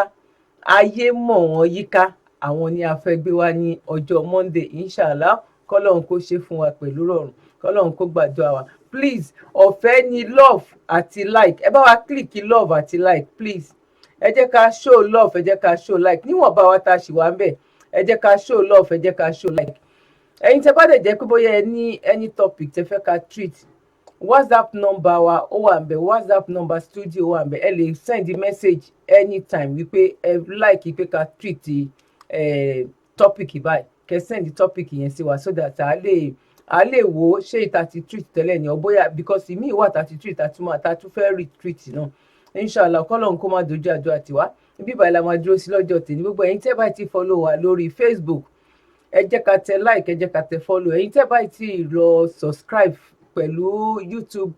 Speaker 1: ayé mọ̀ wọ́n yíká, àwọn ni a fẹ́ gbé wá ní ọjọ́ Monday inshallah. Kọ́lọ́run kó ṣe fún wa pẹ̀lú rọrùn, kọ́lọ́run kó gbàdúrà wa. Please, ọ̀fẹ́ ni love àti like. Ẹ bá wa click love àti like please. Ẹ jẹ́ ká show love, ẹ jẹ́ ká show like. Níwọ̀nba wa tá a ṣì wà ń bẹ̀, ẹ jẹ́ ká show love, ẹ jẹ́ ká show like. Ẹ̀yin tẹ́ bá dẹ̀ jẹ́ pé bóyá ẹ ní any topic tẹ́ fẹ́ ká treat, WhatsApp number wa ó wà ń bẹ̀, WhatsApp number studio wà ń bẹ̀. Ẹ lè send message anytime wípé ẹ like pé ká treat topic báyìí. Kẹ́ send topic yẹn sí wa so that a lè wo ṣé ìta ti treat tẹ́lẹ̀ ni, or bóyá because ìmí ìwà tá ti treat tá tún fẹ́ retreat náà. Inshallah kọ́lọ́run kó má dojú àdúrà tiwa. Ibi báyìí la máa dúró sí lọ́jọ́ tèmi. Gbogbo ẹ̀yin tẹ́ bá ti follow wa lórí Facebook, ẹ jẹ́ ká tẹ like, ẹ jẹ́ ká tẹ follow. Ẹ̀yin tẹ́ bá ti lọ subscribe pẹ̀lú YouTube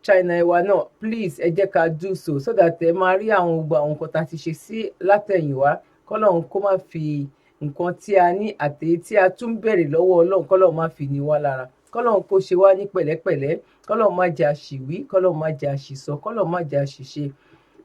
Speaker 1: channel wa náà, please ẹ jẹ́ ká do so that ẹ máa rí àwọn gbogbo àwọn nǹkan tá a ti ṣe sí látẹ̀yìnwá. Kọ́lọ́run kó má fi nǹkan tí a ní àtèyí tí a tún bẹ̀rẹ̀ lọ́wọ́ Ọlọ́run, kọ́lọ́run má fi ní wá lára. Kọ́lọ́run kó ṣe wá ní pẹ̀lẹ́pẹ̀lẹ́, kọ́lọ́run má jẹ́ àṣìwí, kọ́lọ́run má jẹ́ àṣìsọ, kọ́lọ́run má jẹ́ àṣìṣe.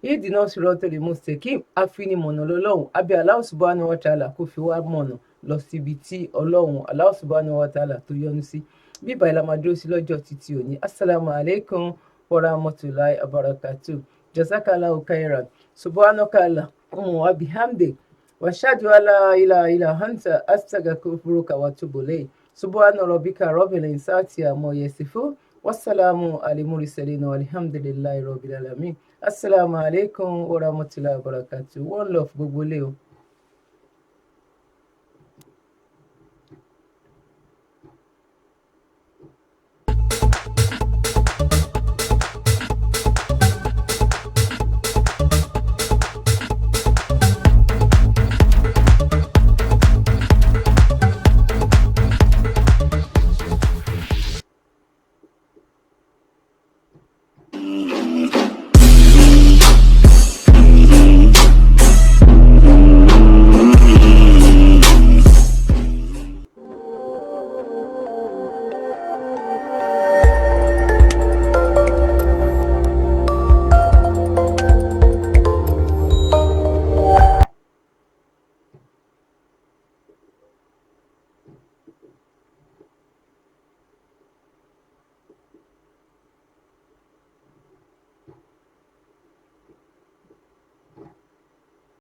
Speaker 1: Ihdina siratal mustaqim, afinimọ̀nà lọ́lọ́run. Abẹ́ Allah subhanahu wa ta'ala kó fi wá mọ̀nà lọ síbi tí Ọlọ́run Allah subhanahu wa ta'ala tó yọ́nú sí. Bí báyìí la máa dúró sí lọ́jọ́ títí òní. Assalamu alaikum wa rahmatullahi wa barakatuh. Jazakallahu khairan. Subhanaka Allahumma wa bihamdik. Wa ashhadu an la ilaha illa anta astaghfiruka wa atubu ilayk. Subhana rabbika rabbil izzati amma yasifun. Wassalamu alal mursalin walhamdulillahi rabbil alamin. Assalamu alaikum wa rahmatullahi wa barakatuh. One love gbogbo lé o.